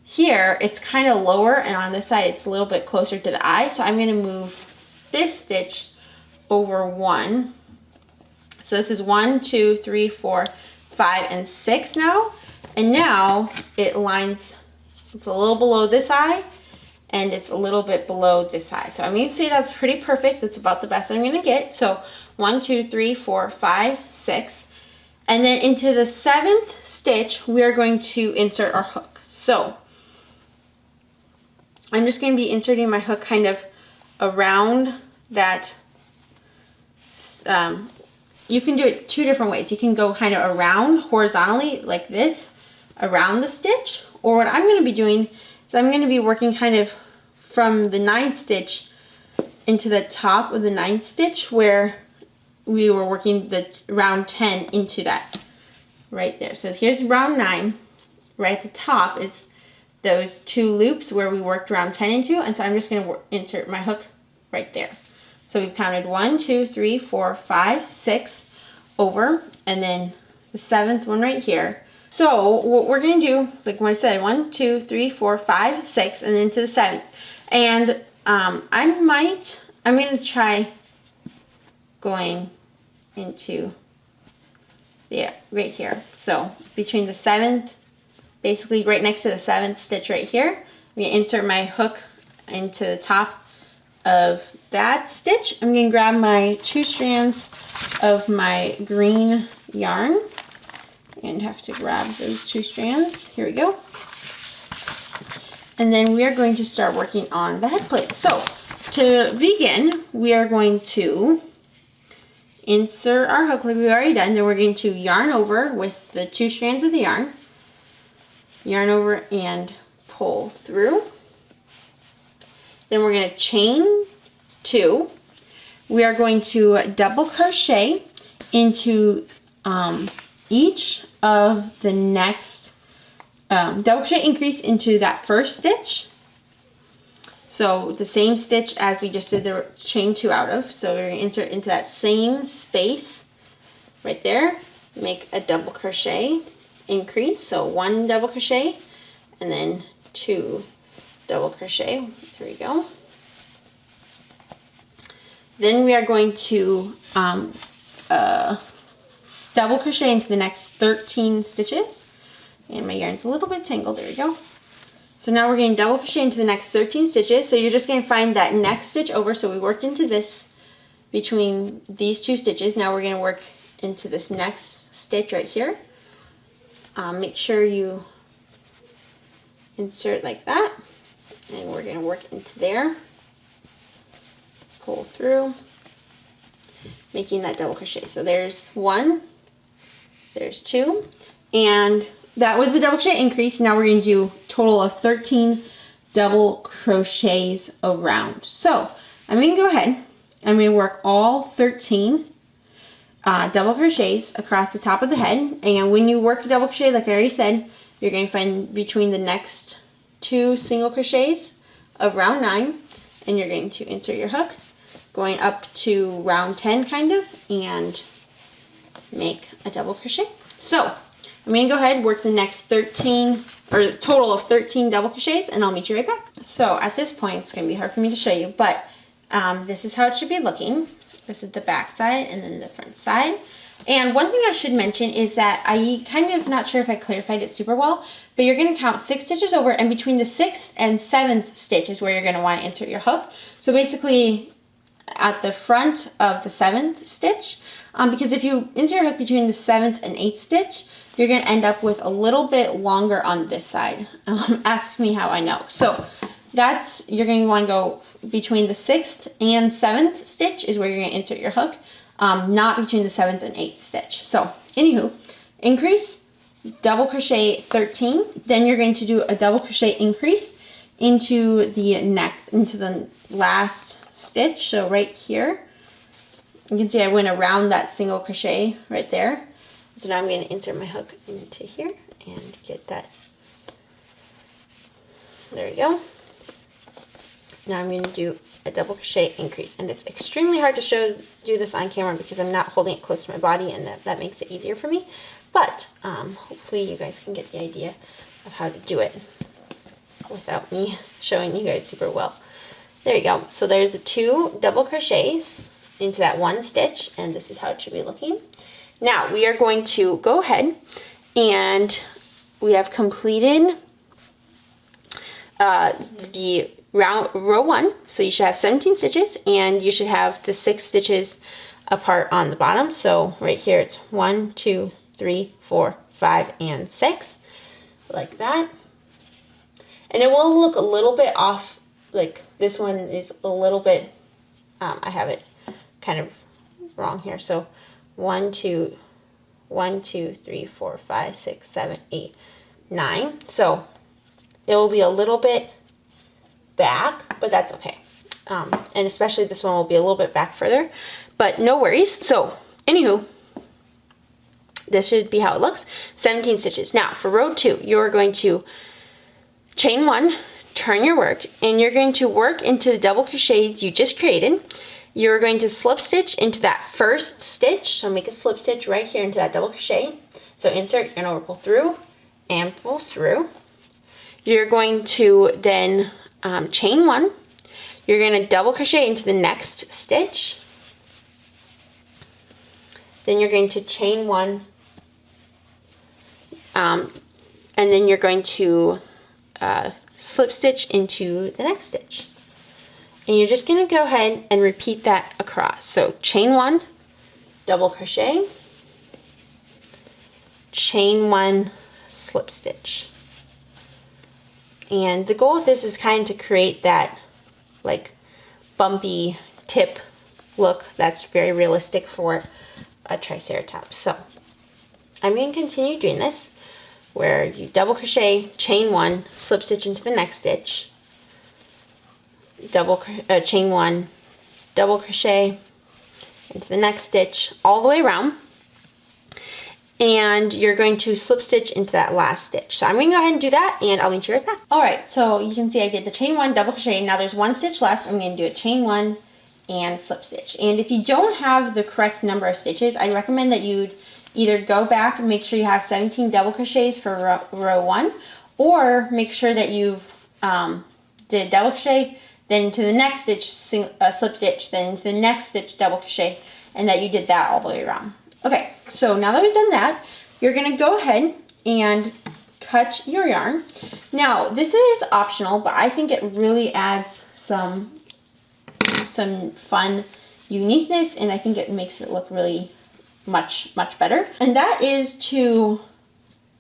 Speaker 1: here it's kind of lower, and on this side it's a little bit closer to the eye. So I'm going to move this stitch over 1. So this is 1, 2, 3, 4, 5, and 6 now. And now it lines, it's a little below this eye, and it's a little bit below this eye. So I'm going to say that's pretty perfect. That's about the best I'm going to get. So 1, 2, 3, 4, 5, 6. And then into the 7th stitch, we are going to insert our hook. So I'm just going to be inserting my hook kind of around that. You can do it 2 different ways. You can go kind of around horizontally like this, around the stitch. Or what I'm going to be doing is I'm going to be working kind of from the 9th stitch into the top of the 9th stitch, where we were working the round 10 into that right there. So here's round 9. Right at the top is those 2 loops where we worked round 10 into, and so I'm just going to insert my hook right there. So we've counted 1, 2, 3, 4, 5, 6 over, and then the 7th one right here. So what we're going to do, like when I said, 1, 2, 3, 4, 5, 6, and then to the 7th. And I'm going to try going into, right here. So between the 7th, basically right next to the 7th stitch right here, I'm going to insert my hook into the top of that stitch. I'm going to grab my 2 strands of my green yarn and have to grab those 2 strands. Here we go. And then we are going to start working on the head plate. So to begin, we are going to insert our hook like we've already done. Then we're going to yarn over with the 2 strands of the yarn. Yarn over and pull through. Then we're going to chain 2. We are going to double crochet into each of the next double crochet increase into that first stitch. So the same stitch as we just did the chain 2 out of. So we're going to insert into that same space right there. Make a double crochet increase. So 1 double crochet and then 2 double crochet. There we go. Then we are going to double crochet into the next 13 stitches. And my yarn's a little bit tangled. There we go. So now we're going to double crochet into the next 13 stitches. So you're just going to find that next stitch over. So we worked into this between these 2 stitches. Now we're going to work into this next stitch right here. Make sure you insert like that. And we're going to work into there. Pull through, making that double crochet. So there's 1, there's 2, and that was the double crochet increase. Now we're going to do a total of 13 double crochets around. So I'm going to go ahead, I'm going to work all 13 double crochets across the top of the head. And when you work a double crochet, like I already said, you're going to find between the next 2 single crochets of round 9, and you're going to insert your hook going up to round 10 kind of, and make a double crochet. So I'm going to go ahead and work the next 13, or total of 13 double crochets, and I'll meet you right back. So at this point, it's going to be hard for me to show you, but this is how it should be looking. This is the back side and then the front side. And one thing I should mention is that I kind of not sure if I clarified it super well, but you're going to count 6 stitches over, and between the 6th and 7th stitch is where you're going to want to insert your hook. So basically at the front of the 7th stitch, because if you insert your hook between the 7th and 8th stitch, you're going to end up with a little bit longer on this side. Ask me how I know. So you're going to want to go between the 6th and 7th stitch is where you're going to insert your hook, not between the 7th and 8th stitch. So anywho, increase, double crochet 13, then you're going to do a double crochet increase into the last stitch. So right here, you can see I went around that single crochet right there. So now I'm going to insert my hook into here and get that. There we go. Now I'm going to do a double crochet increase, and it's extremely hard to do this on camera because I'm not holding it close to my body, and that makes it easier for me. But hopefully you guys can get the idea of how to do it without me showing you guys super well. There you go. So there's the 2 double crochets into that 1 stitch, and this is how it should be looking. Now we are going to go ahead, and we have completed the row 1. So you should have 17 stitches, and you should have the 6 stitches apart on the bottom. So right here it's 1, 2, 3, 4, 5, and 6, like that. And it will look a little bit off, like this one is a little bit, I have it kind of wrong here. So 1, 2, 3, 4, 5, 6, 7, 8, 9. So it will be a little bit back, but that's okay. And especially this one will be a little bit back further, but no worries. So anywho, this should be how it looks. 17 stitches. Now for row 2, you're going to chain 1, turn your work, and you're going to work into the double crochets you just created. You're going to slip stitch into that first stitch. So make a slip stitch right here into that double crochet. So insert, you're going to pull through and pull through. You're going to then chain 1. You're going to double crochet into the next stitch. Then you're going to chain 1. And then you're going to slip stitch into the next stitch. And you're just going to go ahead and repeat that across. So chain 1, double crochet, chain 1, slip stitch. And the goal with this is kind of to create that like bumpy tip look that's very realistic for a Triceratops. So I'm going to continue doing this, where you double crochet, chain 1, slip stitch into the next stitch, chain 1, double crochet into the next stitch all the way around, and you're going to slip stitch into that last stitch. So I'm going to go ahead and do that, and I'll meet you right back. Alright, so you can see I did the chain 1, double crochet. Now there's 1 stitch left. I'm going to do a chain 1 and slip stitch. And if you don't have the correct number of stitches, I'd recommend that you'd either go back and make sure you have 17 double crochets for row 1, or make sure that you've did a double crochet, then to the next stitch, slip stitch, then into the next stitch, double crochet, and that you did that all the way around. Okay, so now that we've done that, you're going to go ahead and cut your yarn. Now, this is optional, but I think it really adds some fun uniqueness, and I think it makes it look really much better. And that is to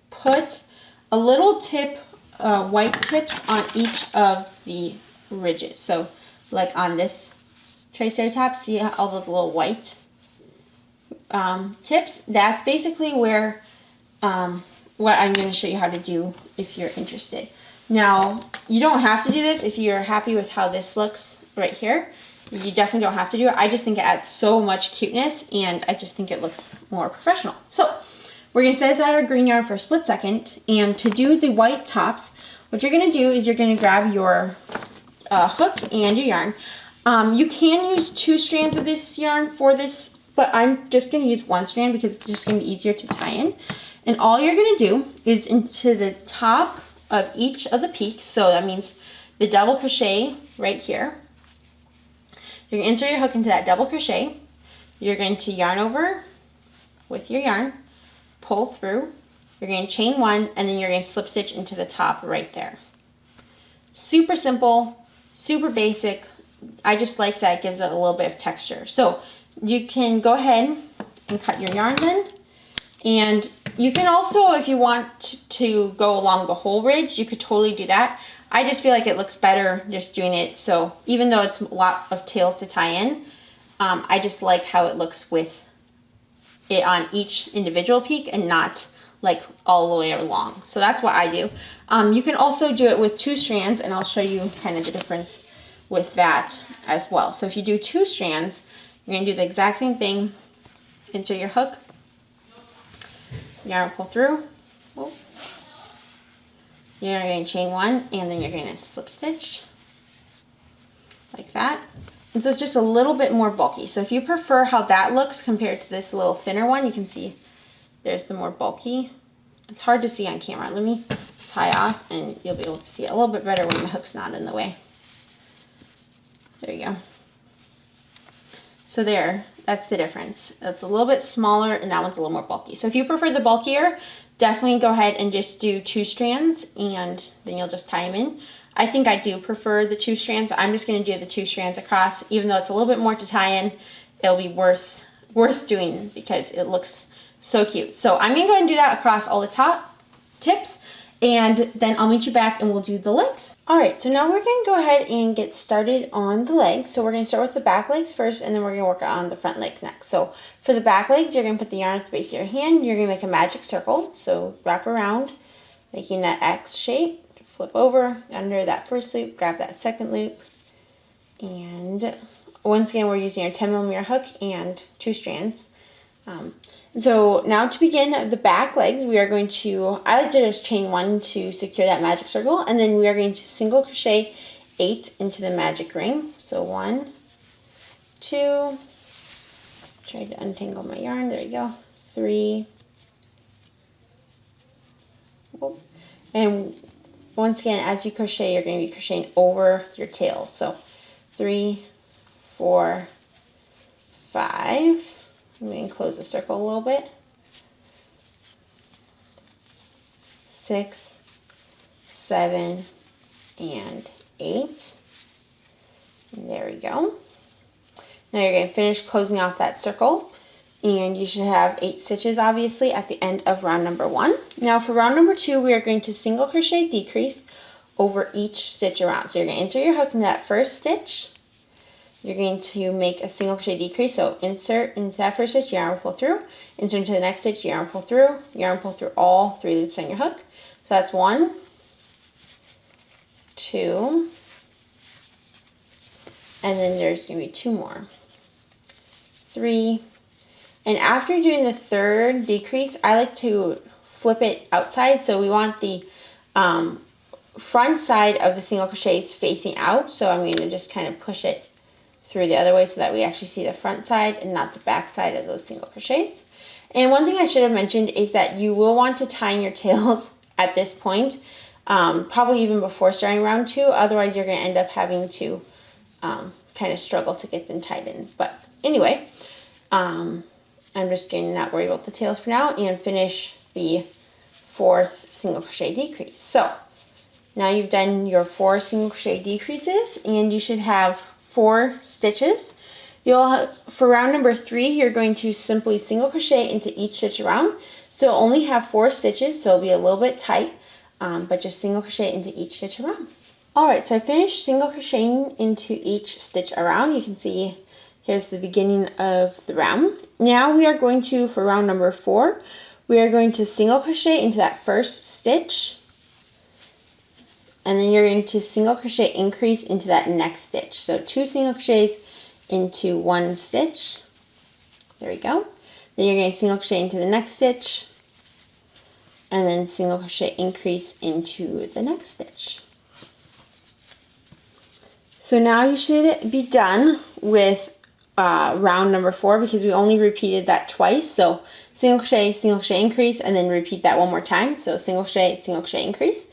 Speaker 1: put a little tip, white tips on each of the ridges. So like on this Triceratops, see all those little white tips? That's basically where what I'm going to show you how to do if you're interested. Now, you don't have to do this if you're happy with how this looks right here. You definitely don't have to do it. I just think it adds so much cuteness, and I just think it looks more professional. So we're going to set aside our green yarn for a split second, and to do the white tops, what you're going to do is you're going to grab your hook and your yarn. You can use 2 strands of this yarn for this, but I'm just going to use 1 strand because it's just going to be easier to tie in. And all you're going to do is into the top of each of the peaks, so that means the double crochet right here. You're going to insert your hook into that double crochet. You're going to yarn over with your yarn, pull through, you're going to chain 1, and then you're going to slip stitch into the top right there. Super simple, super basic. I just like that it gives it a little bit of texture. So you can go ahead and cut your yarn then, and you can also, if you want to go along the whole ridge, you could totally do that. I just feel like it looks better just doing it. So even though it's a lot of tails to tie in, I just like how it looks with it on each individual peak and not like all the way along. So that's what I do. You can also do it with 2 strands, and I'll show you kind of the difference with that as well. So if you do 2 strands, you're going to do the exact same thing. Insert your hook, yarn, pull through. Oh. You're going to chain 1, and then you're going to slip stitch like that. And so it's just a little bit more bulky. So if you prefer how that looks compared to this little thinner one, you can see there's the more bulky. It's hard to see on camera. Let me tie off, and you'll be able to see it a little bit better when the hook's not in the way. There you go. So there, that's the difference. It's a little bit smaller, and that one's a little more bulky. So if you prefer the bulkier, definitely go ahead and just do 2 strands, and then you'll just tie them in. I think I do prefer the 2 strands. I'm just going to do the 2 strands across. Even though it's a little bit more to tie in, it'll be worth doing because it looks so cute. So I'm going to go ahead and do that across all the top tips, and then I'll meet you back and we'll do the legs. Alright, so now we're going to go ahead and get started on the legs. So we're going to start with the back legs first, and then we're going to work on the front legs next. So for the back legs, you're going to put the yarn at the base of your hand. You're going to make a magic circle. So wrap around, making that X shape. Flip over under that first loop, grab that second loop, and once again we're using our 10mm hook and 2 strands. So now to begin the back legs, we are going to, I like to just chain 1 to secure that magic circle, and then we are going to single crochet 8 into the magic ring. So 1, 2, try to untangle my yarn, there we go, 3, and once again, as you crochet, you're going to be crocheting over your tails. So 3, 4, 5. I'm going to close the circle a little bit. 6, 7, and 8. And there we go. Now you're going to finish closing off that circle, and you should have 8 stitches obviously at the end of round number 1. Now for round number 2, we are going to single crochet decrease over each stitch around. So you're going to insert your hook into that first stitch. You're going to make a single crochet decrease, so insert into that first stitch, yarn, pull through, insert into the next stitch, yarn, pull through all 3 loops on your hook. So that's 1, 2, and then there's going to be 2 more. 3, and after doing the 3rd decrease, I like to flip it outside. So we want the front side of the single crochets facing out. So I'm going to just kind of push it through the other way so that we actually see the front side and not the back side of those single crochets. And one thing I should have mentioned is that you will want to tie in your tails at this point, probably even before starting round 2. Otherwise, you're going to end up having to kind of struggle to get them tied in. But anyway, I'm just going to not worry about the tails for now and finish the 4th single crochet decrease. So now you've done your 4 single crochet decreases, and you should have 4 stitches. For round number 3, you're going to simply single crochet into each stitch around. So only have 4 stitches, so it'll be a little bit tight, but just single crochet into each stitch around. Alright, so I finished single crocheting into each stitch around. You can see here's the beginning of the round. Now we are going to, for round number 4, we are going to single crochet into that first stitch, and then you're going to single crochet increase into that next stitch. So 2 single crochets into one stitch. There we go. Then you're going to single crochet into the next stitch, and then single crochet increase into the next stitch. So now you should be done with round number 4, because we only repeated that twice. So single crochet increase, and then repeat that one more time. So single crochet increase.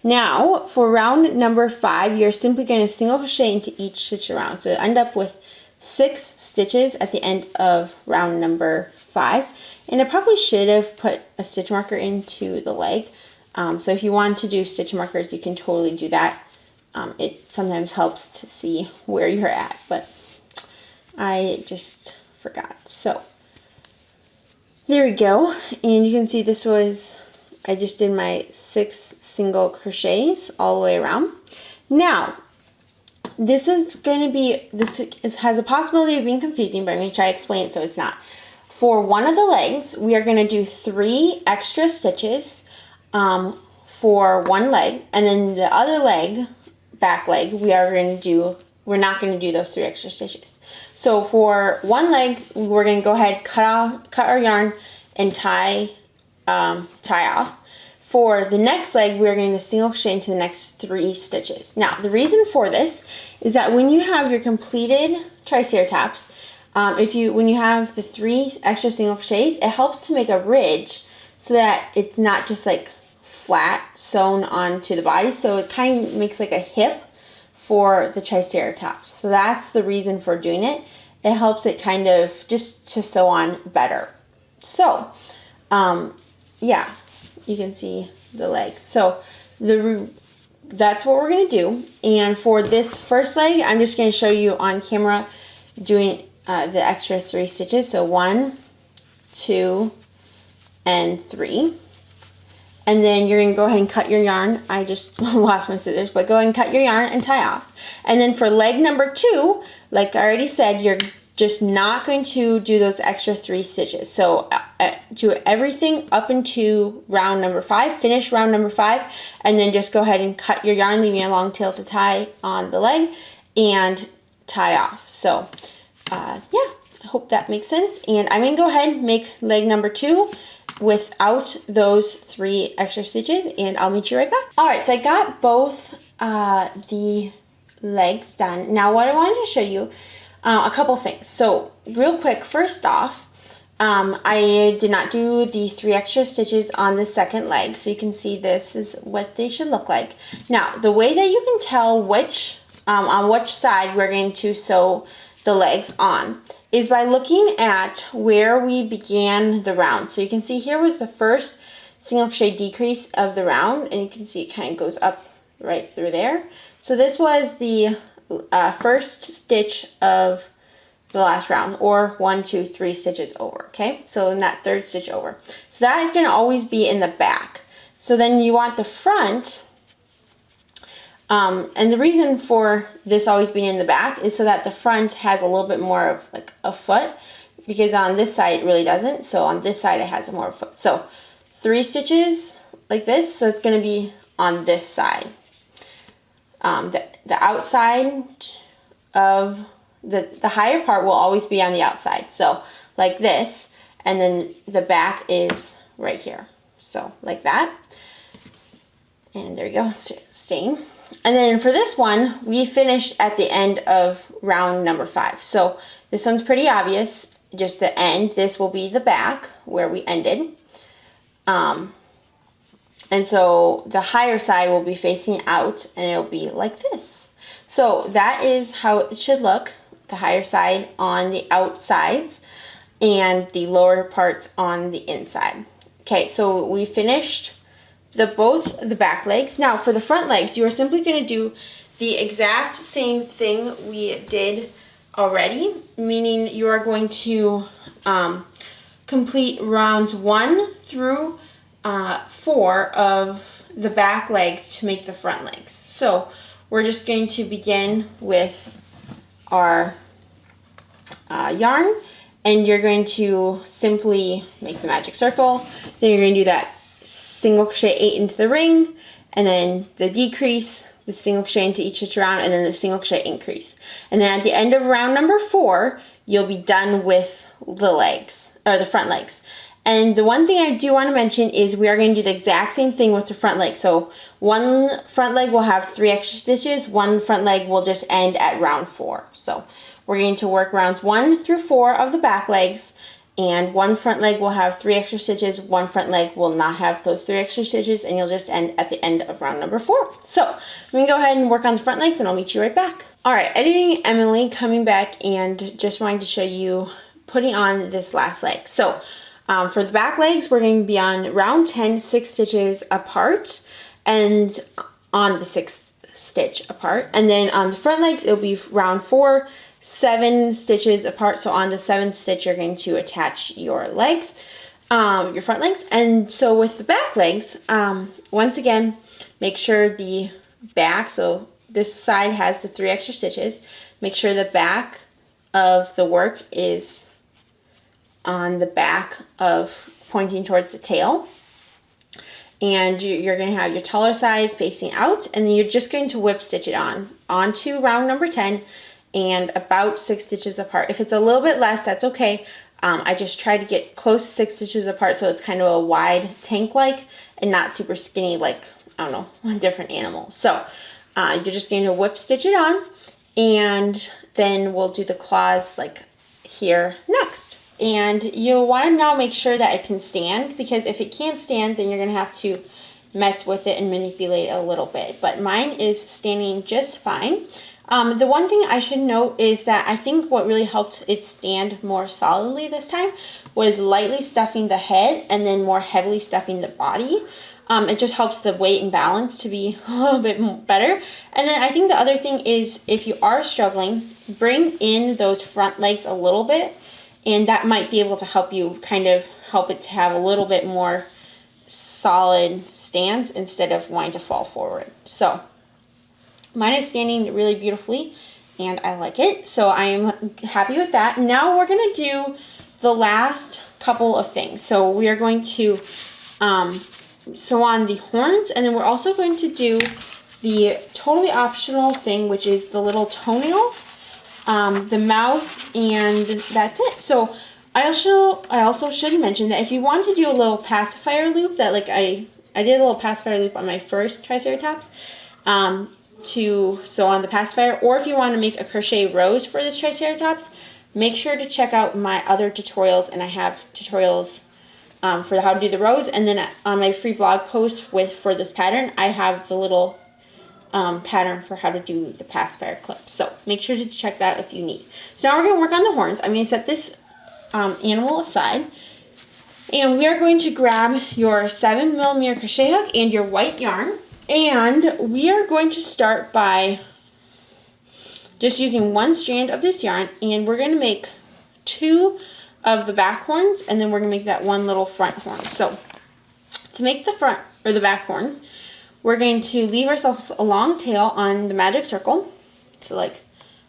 Speaker 1: Now for round number 5, you're simply going to single crochet into each stitch around. So end up with 6 stitches at the end of round number 5. And I probably should have put a stitch marker into the leg. So if you want to do stitch markers, you can totally do that. It sometimes helps to see where you're at, but I just forgot. So there we go. And you can see this was, I just did my 6 single crochets all the way around. Now, this is going to be, has a possibility of being confusing, but I'm going to try to explain it so it's not. For one of the legs, we are going to do 3 extra stitches for one leg, and then the other leg, back leg, we're not going to do those 3 extra stitches. So for one leg, we're going to go ahead, cut our yarn and tie off. For the next leg, we're going to single crochet into the next 3 stitches. Now, the reason for this is that when you have your completed Triceratops, when you have the 3 extra single crochets, it helps to make a ridge so that it's not just like flat sewn onto the body. So it kind of makes like a hip for the Triceratops. So that's the reason for doing it. It helps it kind of just to sew on better. So, yeah, you can see the legs. So that's what we're going to do. And for this first leg, I'm just going to show you on camera doing the extra 3 stitches. So 1, 2, and 3. And then you're going to go ahead and cut your yarn. I just lost my scissors, but go ahead and cut your yarn and tie off. And then for leg number 2, like I already said, you're just not going to do those extra 3 stitches. So do everything up into round number 5, finish round number 5, and then just go ahead and cut your yarn, leaving a long tail to tie on the leg, and tie off. So yeah, I hope that makes sense. And I'm going to go ahead and make leg number 2 without those 3 extra stitches, and I'll meet you right back. All right, so I got both the legs done. Now what I wanted to show you, a couple things. So real quick, first off, I did not do the 3 extra stitches on the second leg, so you can see this is what they should look like. Now, the way that you can tell which on which side we're going to sew the legs on is by looking at where we began the round. So you can see here was the first single crochet decrease of the round, and you can see it kind of goes up right through there. So this was the first stitch of the last round, or 1, 2, 3 stitches over. Okay, so in that 3rd stitch over. So that is going to always be in the back. So then you want the front. And the reason for this always being in the back is so that the front has a little bit more of like a foot, because on this side it really doesn't. So on this side it has more of a foot. So 3 stitches like this, so it's going to be on this side. The outside of the higher part will always be on the outside. So like this, and then the back is right here. So like that. And there you go, staying. And then for this one, we finished at the end of round number 5. So this one's pretty obvious, just the end. This will be the back where we ended. And so the higher side will be facing out, and it'll be like this. So that is how it should look, the higher side on the outsides and the lower parts on the inside. Okay, so we finished both the back legs. Now for the front legs, you are simply going to do the exact same thing we did already, meaning you are going to complete rounds 1 through 4 of the back legs to make the front legs. So we're just going to begin with our yarn, and you're going to simply make the magic circle. Then you're going to do that single crochet 8 into the ring, and then the decrease, the single crochet into each stitch around, and then the single crochet increase. And then at the end of round number 4, you'll be done with the legs, or the front legs. And the one thing I do want to mention is we are going to do the exact same thing with the front leg. So one front leg will have 3 extra stitches, one front leg will just end at round 4. So we're going to work rounds 1 through 4 of the back legs, and one front leg will have 3 extra stitches, one front leg will not have those 3 extra stitches, and you'll just end at the end of round number 4. So I'm going to go ahead and work on the front legs, and I'll meet you right back. Alright, editing Emily, coming back, and just wanting to show you putting on this last leg. So for the back legs, we're going to be on round 10, 6 stitches apart, and on the 6th stitch apart. And then on the front legs, it'll be round 4, 7 stitches apart. So on the 7th stitch, you're going to attach your legs, your front legs. And so with the back legs, once again, make sure the back, so this side has the 3 extra stitches, make sure the back of the work is on the back of pointing towards the tail, and you're going to have your taller side facing out, and then you're just going to whip stitch it onto round number 10 and about 6 stitches apart. If it's a little bit less, that's okay. I just try to get close to 6 stitches apart so it's kind of a wide tank-like and not super skinny like, I don't know, a different animal. So you're just going to whip stitch it on, and then we'll do the claws like here next. And you'll want to now make sure that it can stand, because if it can't stand, then you're going to have to mess with it and manipulate it a little bit. But mine is standing just fine. The one thing I should note is that I think what really helped it stand more solidly this time was lightly stuffing the head and then more heavily stuffing the body. It just helps the weight and balance to be a little bit better. And then I think the other thing is, if you are struggling, bring in those front legs a little bit, and that might be able to help you kind of help it to have a little bit more solid stance instead of wanting to fall forward. So mine is standing really beautifully, and I like it. So I am happy with that. Now we're going to do the last couple of things. So we are going to sew on the horns, and then we're also going to do the totally optional thing, which is the little toenails, the mouth, and that's it. So I also should mention that if you want to do a little pacifier loop, that like I did a little pacifier loop on my first Triceratops to sew on the pacifier, or if you want to make a crochet rose for this Triceratops, make sure to check out my other tutorials, and I have tutorials for how to do the rose, and then on my free blog post for this pattern, I have the little pattern for how to do the pacifier clip. So make sure to check that if you need. So now we're going to work on the horns. I'm going to set this animal aside, and we are going to grab your 7mm crochet hook and your white yarn, and we are going to start by just using one strand of this yarn, and we're going to make 2 of the back horns, and then we're going to make that one little front horn. So to make the front or the back horns, we're going to leave ourselves a long tail on the magic circle, so like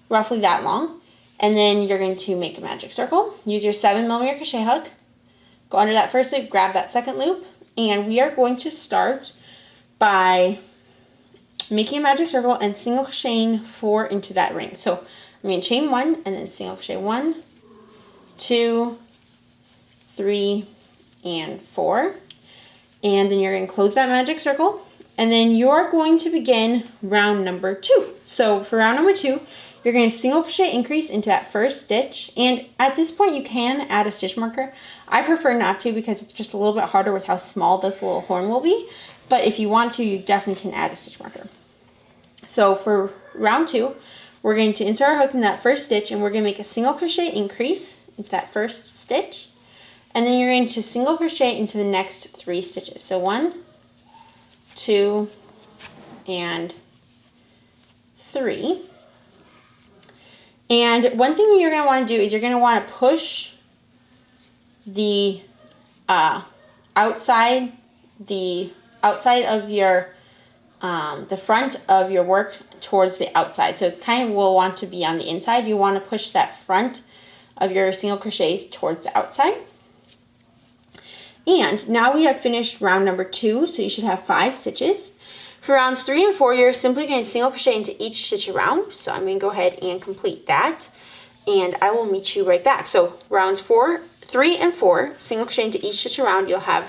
Speaker 1: roughly that long, and then you're going to make a magic circle. Use your 7mm crochet hook, go under that first loop, grab that second loop, and we are going to start by making a magic circle and single crocheting 4 into that ring. So I'm going to chain 1 and then single crochet 1, 2, 3, and 4, and then you're going to close that magic circle, and then you're going to begin round number 2. So for round number 2, you're going to single crochet increase into that first stitch, and at this point you can add a stitch marker. I prefer not to because it's just a little bit harder with how small this little horn will be, but if you want to, you definitely can add a stitch marker. So for round 2, we're going to insert our hook in that first stitch, and we're going to make a single crochet increase into that first stitch, and then you're going to single crochet into the next 3 stitches. So 1, 2, and 3. And one thing you're going to want to do is you're going to want to push the outside of your the front of your work towards the outside. So it kind of will want to be on the inside. You want to push that front of your single crochets towards the outside. And now we have finished round number 2, so you should have 5 stitches. For rounds 3 and 4, you're simply going to single crochet into each stitch around. So I'm going to go ahead and complete that, and I will meet you right back. So rounds 3 and 4, single crochet into each stitch around. You'll have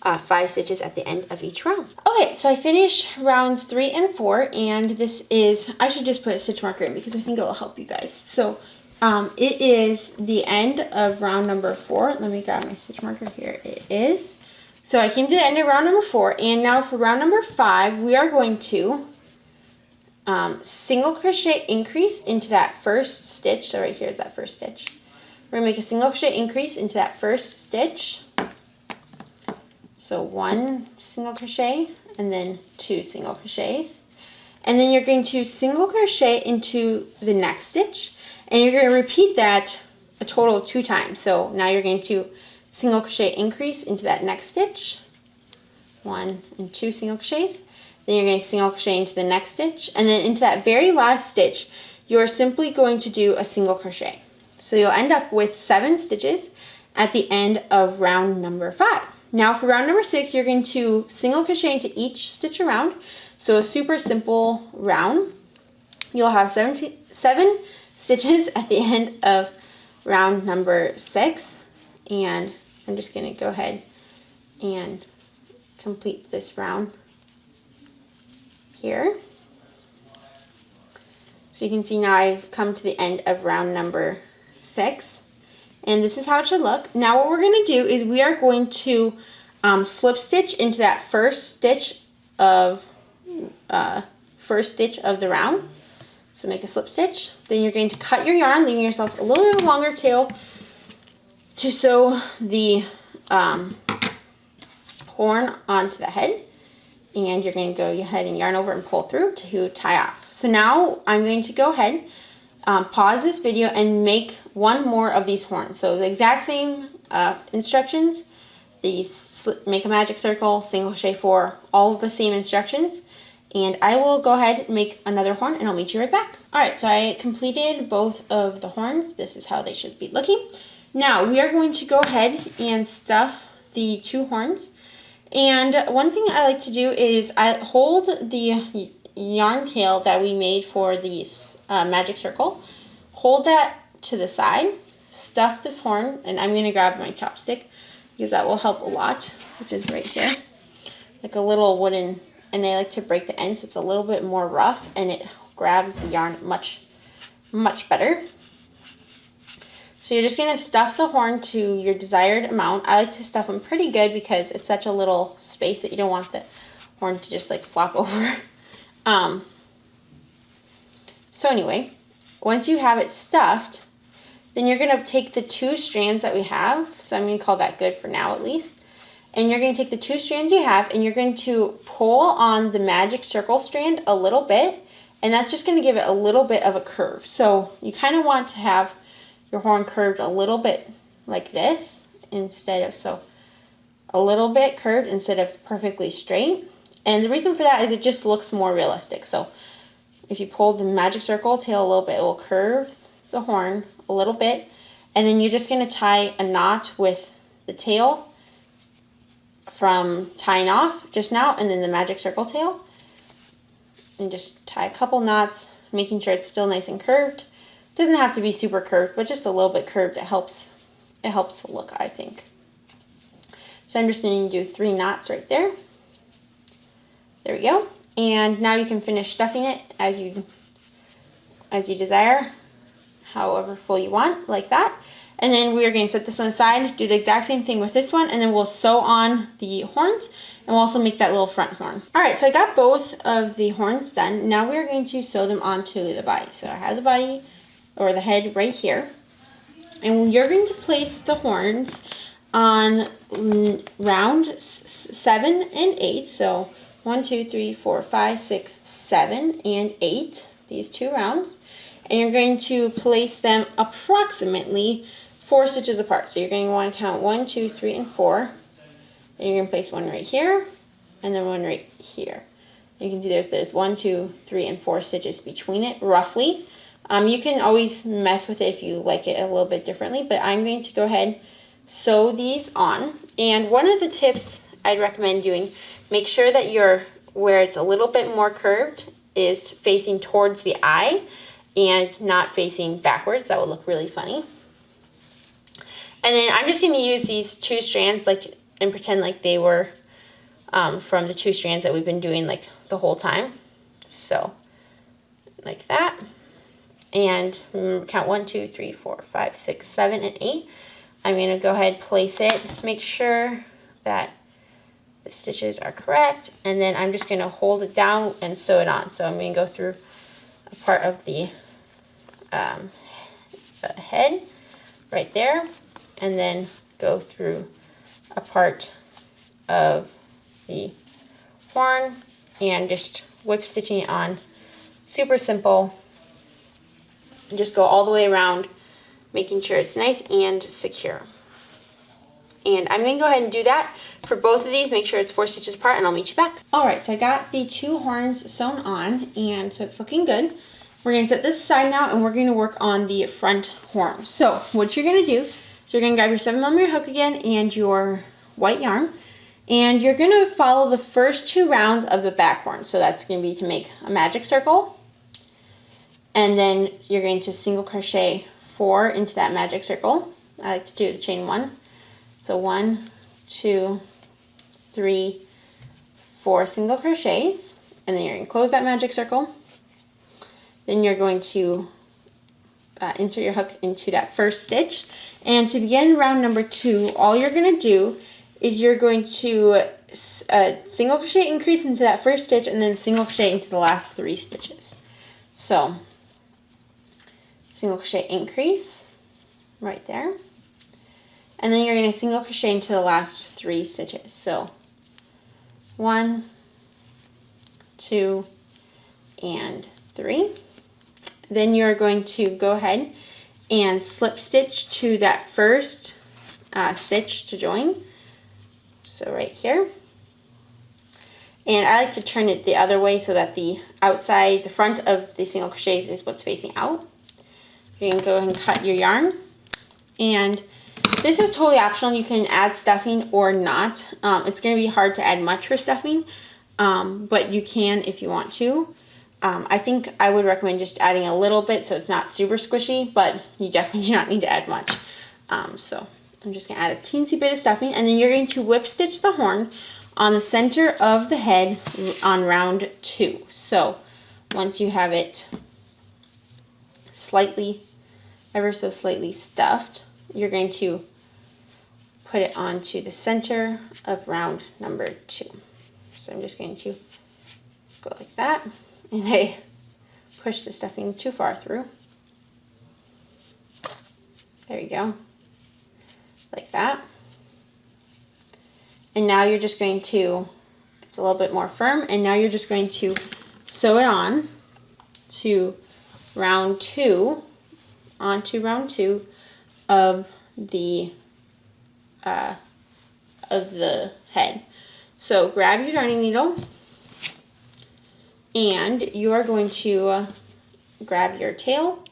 Speaker 1: 5 stitches at the end of each round. Okay, so I finished rounds 3 and 4, and this is, I should just put a stitch marker in because I think it will help you guys. So it is the end of round number 4. Let me grab my stitch marker here. It is. So I came to the end of round number 4, and now for round number 5, we are going to single crochet increase into that first stitch. So right here is that first stitch. We're going to make a single crochet increase into that first stitch. So 1 single crochet and then 2 single crochets. And then you're going to single crochet into the next stitch, and you're going to repeat that a total of 2 times. So now you're going to single crochet increase into that next stitch, 1 and 2 single crochets. Then you're going to single crochet into the next stitch, and then into that very last stitch, you're simply going to do a single crochet. So you'll end up with 7 stitches at the end of round number 5. Now for round number 6, you're going to single crochet into each stitch around. So a super simple round. You'll have 7 stitches at the end of round number 6. And I'm just going to go ahead and complete this round here. So you can see now I've come to the end of round number 6. And this is how it should look. Now what we're going to do is we are going to slip stitch into that first stitch of the round. So make a slip stitch. Then you're going to cut your yarn, leaving yourself a little bit of a longer tail to sew the horn onto the head. And you're going to go ahead and yarn over and pull through to tie off. So now I'm going to go ahead, pause this video, and make one more of these horns. So the exact same instructions, make a magic circle, single crochet 4, all of the same instructions. And I will go ahead and make another horn, and I'll meet you right back. Alright, so I completed both of the horns. This is how they should be looking. Now we are going to go ahead and stuff the 2 horns. And one thing I like to do is I hold the yarn tail that we made for the magic circle, hold that to the side, stuff this horn, and I'm going to grab my chopstick because that will help a lot, which is right here, like a little wooden, and I like to break the end so it's a little bit more rough and it grabs the yarn much better. So you're just going to stuff the horn to your desired amount. I like to stuff them pretty good because it's such a little space that you don't want the horn to just like flop over. So anyway, once you have it stuffed, then you're going to take the 2 strands that we have. So I'm going to call that good for now at least. And you're going to take the 2 strands you have, and you're going to pull on the magic circle strand a little bit, and that's just going to give it a little bit of a curve. So you kind of want to have your horn curved a little bit like this instead of, so a little bit curved instead of perfectly straight. And the reason for that is it just looks more realistic. So if you pull the magic circle tail a little bit, it will curve the horn a little bit, and then you're just going to tie a knot with the tail from tying off just now, and then the magic circle tail, and just tie a couple knots, making sure it's still nice and curved. It doesn't have to be super curved, but just a little bit curved. It helps the look, I think. So I'm just going to do 3 knots right there. There we go. And now you can finish stuffing it as you desire, however full you want, like that. And then we are going to set this one aside, do the exact same thing with this one, and then we'll sew on the horns, and we'll also make that little front horn. Alright, so I got both of the horns done. Now we are going to sew them onto the body. So I have the body, or the head, right here. And you're going to place the horns on round 7 and 8. So 1, 2, 3, 4, 5, 6, 7, and 8. These 2 rounds. And you're going to place them approximately 4 stitches apart. So you're going to want to count 1, 2, 3, and 4. And you're going to place one right here, and then one right here. You can see there's 1, 2, 3, and 4 stitches between it, roughly. You can always mess with it if you like it a little bit differently, but I'm going to go ahead, sew these on. And one of the tips I'd recommend doing, make sure that your where it's a little bit more curved is facing towards the eye and not facing backwards. That would look really funny. And then I'm just going to use these 2 strands and pretend like they were from the 2 strands that we've been doing like the whole time. So like that. And remember, count 1, 2, 3, 4, 5, 6, 7, and 8. I'm going to go ahead, place it, make sure that the stitches are correct, and then I'm just going to hold it down and sew it on. So I'm going to go through a part of the head right there, and then go through a part of the horn and just whip stitching it on. Super simple. And just go all the way around, making sure it's nice and secure. And I'm going to go ahead and do that for both of these. Make sure it's 4 stitches apart, and I'll meet you back. Alright, so I got the 2 horns sewn on, and so it's looking good. We're going to set this aside now, and we're going to work on the front horn. So what you're going to do is you're going to grab your 7mm hook again and your white yarn, and you're going to follow the first 2 rounds of the back horn. So that's going to be to make a magic circle, and then you're going to single crochet 4 into that magic circle. I like to do the chain 1. So 1, 2, 3, 4 single crochets, and then you're going to close that magic circle. Then you're going to insert your hook into that first stitch. And to begin round number 2, all you're going to do is you're going to single crochet increase into that first stitch, and then single crochet into the last 3 stitches. So single crochet increase right there. And then you're going to single crochet into the last 3 stitches. So 1, 2, and 3. Then you're going to go ahead and slip stitch to that first stitch to join. So right here. And I like to turn it the other way so that the outside, the front of the single crochets is what's facing out. You can go ahead and cut your yarn. And this is totally optional. You can add stuffing or not. It's going to be hard to add much for stuffing, but you can if you want to. I think I would recommend just adding a little bit so it's not super squishy, but you definitely do not need to add much. So I'm just going to add a teensy bit of stuffing, and then you're going to whip stitch the horn on the center of the head on round 2. So once you have it slightly, ever so slightly stuffed, you're going to put it onto the center of round number 2. So I'm just going to go like that, and I pushed the stuffing too far through. There you go, like that. And now you're just going to, it's a little bit more firm, and now you're just going to sew it on to round 2, onto round 2 of the head. So grab your darning needle, and you are going to grab your tail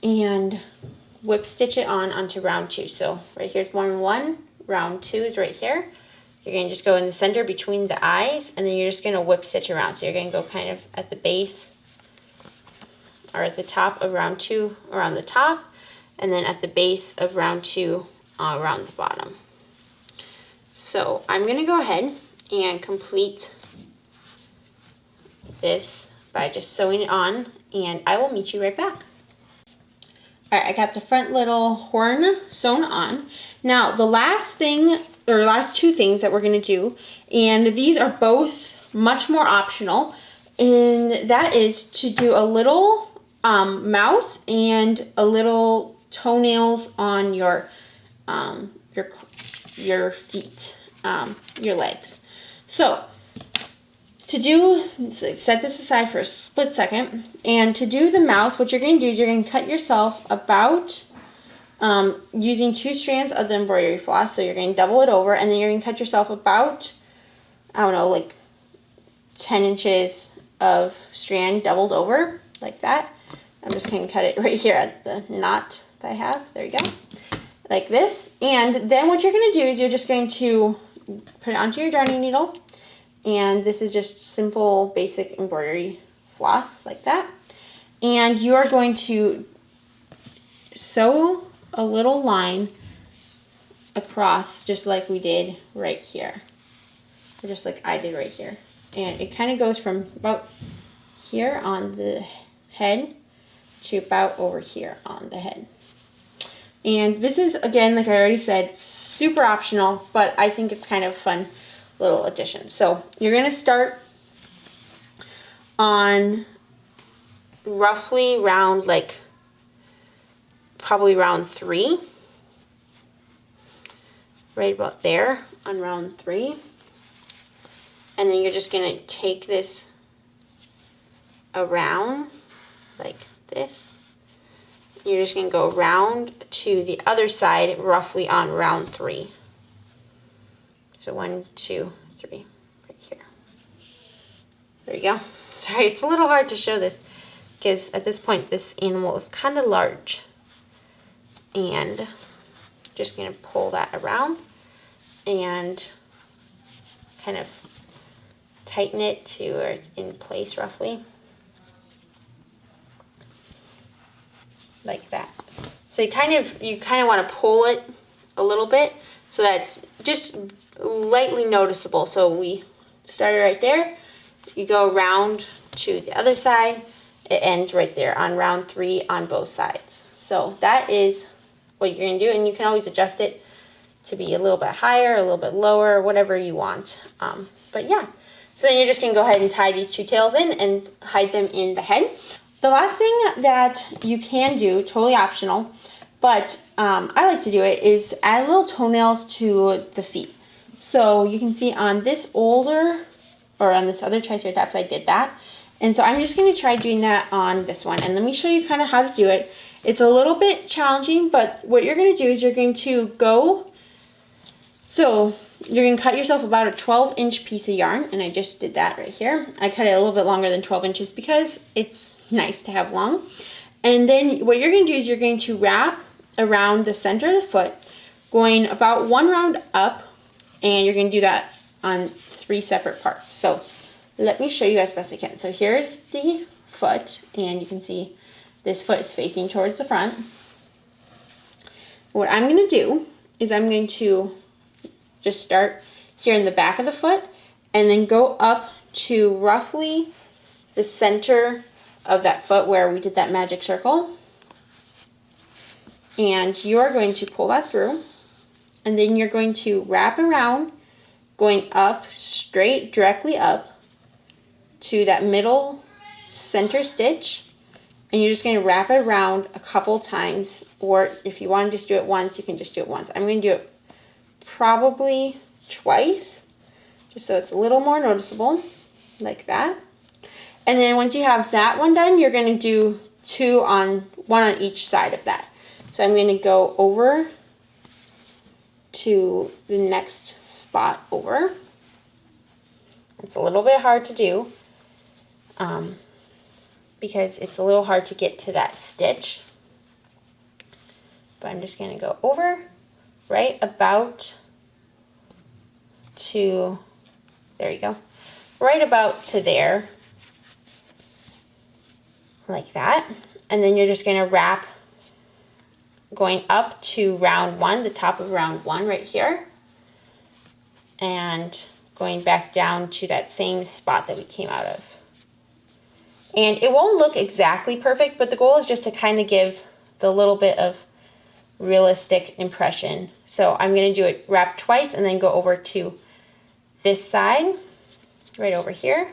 Speaker 1: and whip stitch it on onto round 2. So right here's 1, round 2 is right here. You're going to just go in the center between the eyes, and then you're just going to whip stitch around. So you're going to go kind of at the base or at the top of round 2 around the top, and then at the base of round 2 around the bottom. So I'm going to go ahead and complete this by just sewing it on, and I will meet you right back. Alright, I got the front little horn sewn on. Now the last thing, or last 2 things that we're going to do, and these are both much more optional, and that is to do a little mouth and a little toenails on your feet, your legs. So to do, set this aside for a split second, and to do the mouth, what you're going to do is you're going to cut yourself about, using 2 strands of the embroidery floss, so you're going to double it over, and then you're going to cut yourself about, I don't know, like 10 inches of strand doubled over, like that. I'm just going to cut it right here at the knot that I have. There you go. Like this. And then what you're going to do is you're just going to put it onto your darning needle, and this is just simple basic embroidery floss like that. And you are going to sew a little line across just like we did right here, or just like I did right here. And it kind of goes from about here on the head to about over here on the head. And this is, again, like I already said, super optional, but I think it's kind of fun little addition. So you're going to start on roughly round, like probably round 3, right about there on round 3. And then you're just going to take this around like this. You're just going to go around to the other side roughly on round 3. So 1, 2, 3, right here. There you go. Sorry, it's a little hard to show this because at this point this animal is kind of large. And just going to pull that around and kind of tighten it to where it's in place roughly. Like that. So you kind of want to pull it a little bit so that's just lightly noticeable. So we started right there, you go around to the other side, it ends right there on round 3 on both sides. So that is what you're going to do, and you can always adjust it to be a little bit higher, a little bit lower, whatever you want. But yeah, so then you're just going to go ahead and tie these 2 tails in and hide them in the head. The last thing that you can do, totally optional, but I like to do it, is add little toenails to the feet. So you can see on this older, or on this other Triceratops, I did that. And so I'm just going to try doing that on this one. And let me show you kind of how to do it. It's a little bit challenging, but what you're going to do is you're going to go, so you're going to cut yourself about a 12-inch piece of yarn, and I just did that right here. I cut it a little bit longer than 12 inches because it's nice to have long. And then what you're going to do is you're going to wrap around the center of the foot, going about 1 round up, and you're going to do that on 3 separate parts. So let me show you as best I can. So here's the foot, and you can see this foot is facing towards the front. What I'm going to do is I'm going to just start here in the back of the foot and then go up to roughly the center of that foot where we did that magic circle. And you are going to pull that through, and then you're going to wrap around, going up straight, directly up to that middle center stitch, and you're just going to wrap it around a couple times, or if you want to just do it once, you can just do it once. I'm going to do it probably twice, just so it's a little more noticeable, like that. And then once you have that one done, you're going to do one on each side of that. So I'm going to go over to the next spot over. It's a little bit hard to do because it's a little hard to get to that stitch. But I'm just going to go over right about to, there you go, right about to there, like that. And then you're just going to wrap going up to round 1, the top of round 1 right here, and going back down to that same spot that we came out of. And it won't look exactly perfect, but the goal is just to kind of give the little bit of realistic impression. So I'm going to do it wrap twice and then go over to this side, right over here.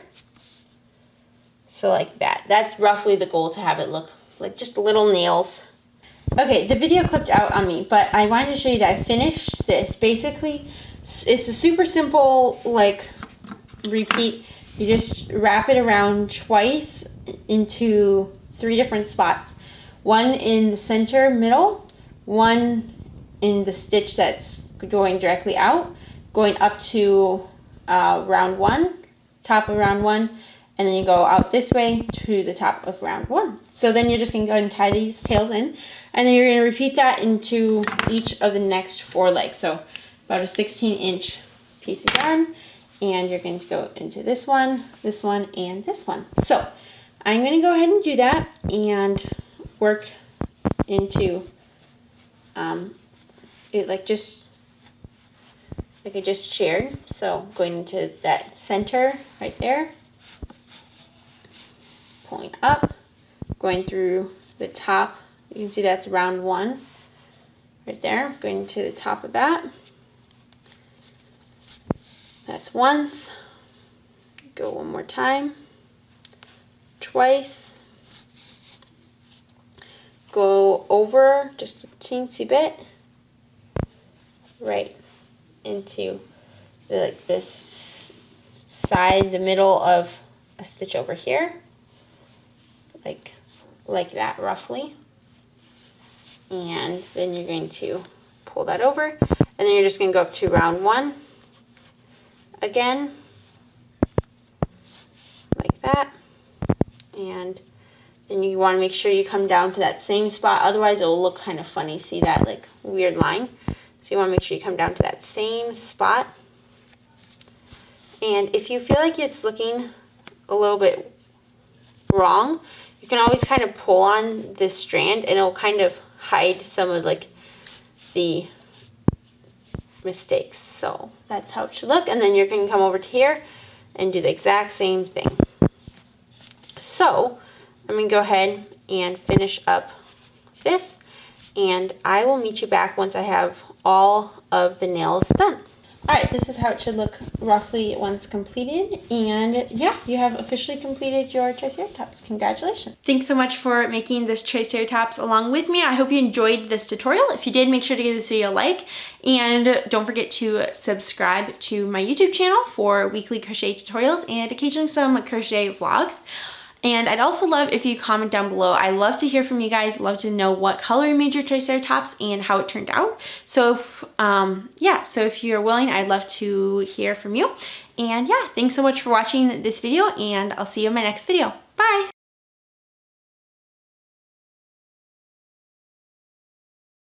Speaker 1: So like that. That's roughly the goal, to have it look like just little nails. Okay, the video clipped out on me, but I wanted to show you that I finished this. Basically, it's a super simple, like, repeat. You just wrap it around twice into 3 different spots. One in the center middle, one in the stitch that's going directly out, going up to round 1, top of round 1, and then you go out this way to the top of round 1. So then you're just going to go ahead and tie these tails in, and then you're going to repeat that into each of the next 4 legs. So about a 16-inch piece of yarn, and you're going to go into this one, and this one. So I'm going to go ahead and do that and work into it like I just shared. So going into that center right there, pulling up, going through the top. You can see that's round one right there, going to the top of that. That's once. Go one more time, twice. Go over just a teensy bit, right into like this side, the middle of a stitch over here, like that roughly. And then you're going to pull that over, and then you're just going to go up to round one again, like that. And then you want to make sure you come down to that same spot, otherwise it will look kind of funny. See that like weird line? So you want to make sure you come down to that same spot. And if you feel like it's looking a little bit wrong, you can always kind of pull on this strand and it'll kind of hide some of like the mistakes. So that's how it should look. And then you're going to come over to here and do the exact same thing. So I'm going to go ahead and finish up this, and I will meet you back once I have all of the nails done. Alright, this is how it should look roughly once completed, and yeah, you have officially completed your Triceratops. Congratulations. Thanks so much for making this Triceratops along with me. I hope you enjoyed this tutorial. If you did, make sure to give this video a like, and don't forget to subscribe to my YouTube channel for weekly crochet tutorials and occasionally some crochet vlogs. And I'd also love if you comment down below. I love to hear from you guys. Love to know what color you made your Triceratops and how it turned out. So if you're willing, I'd love to hear from you. And yeah, thanks so much for watching this video, and I'll see you in my next video. Bye!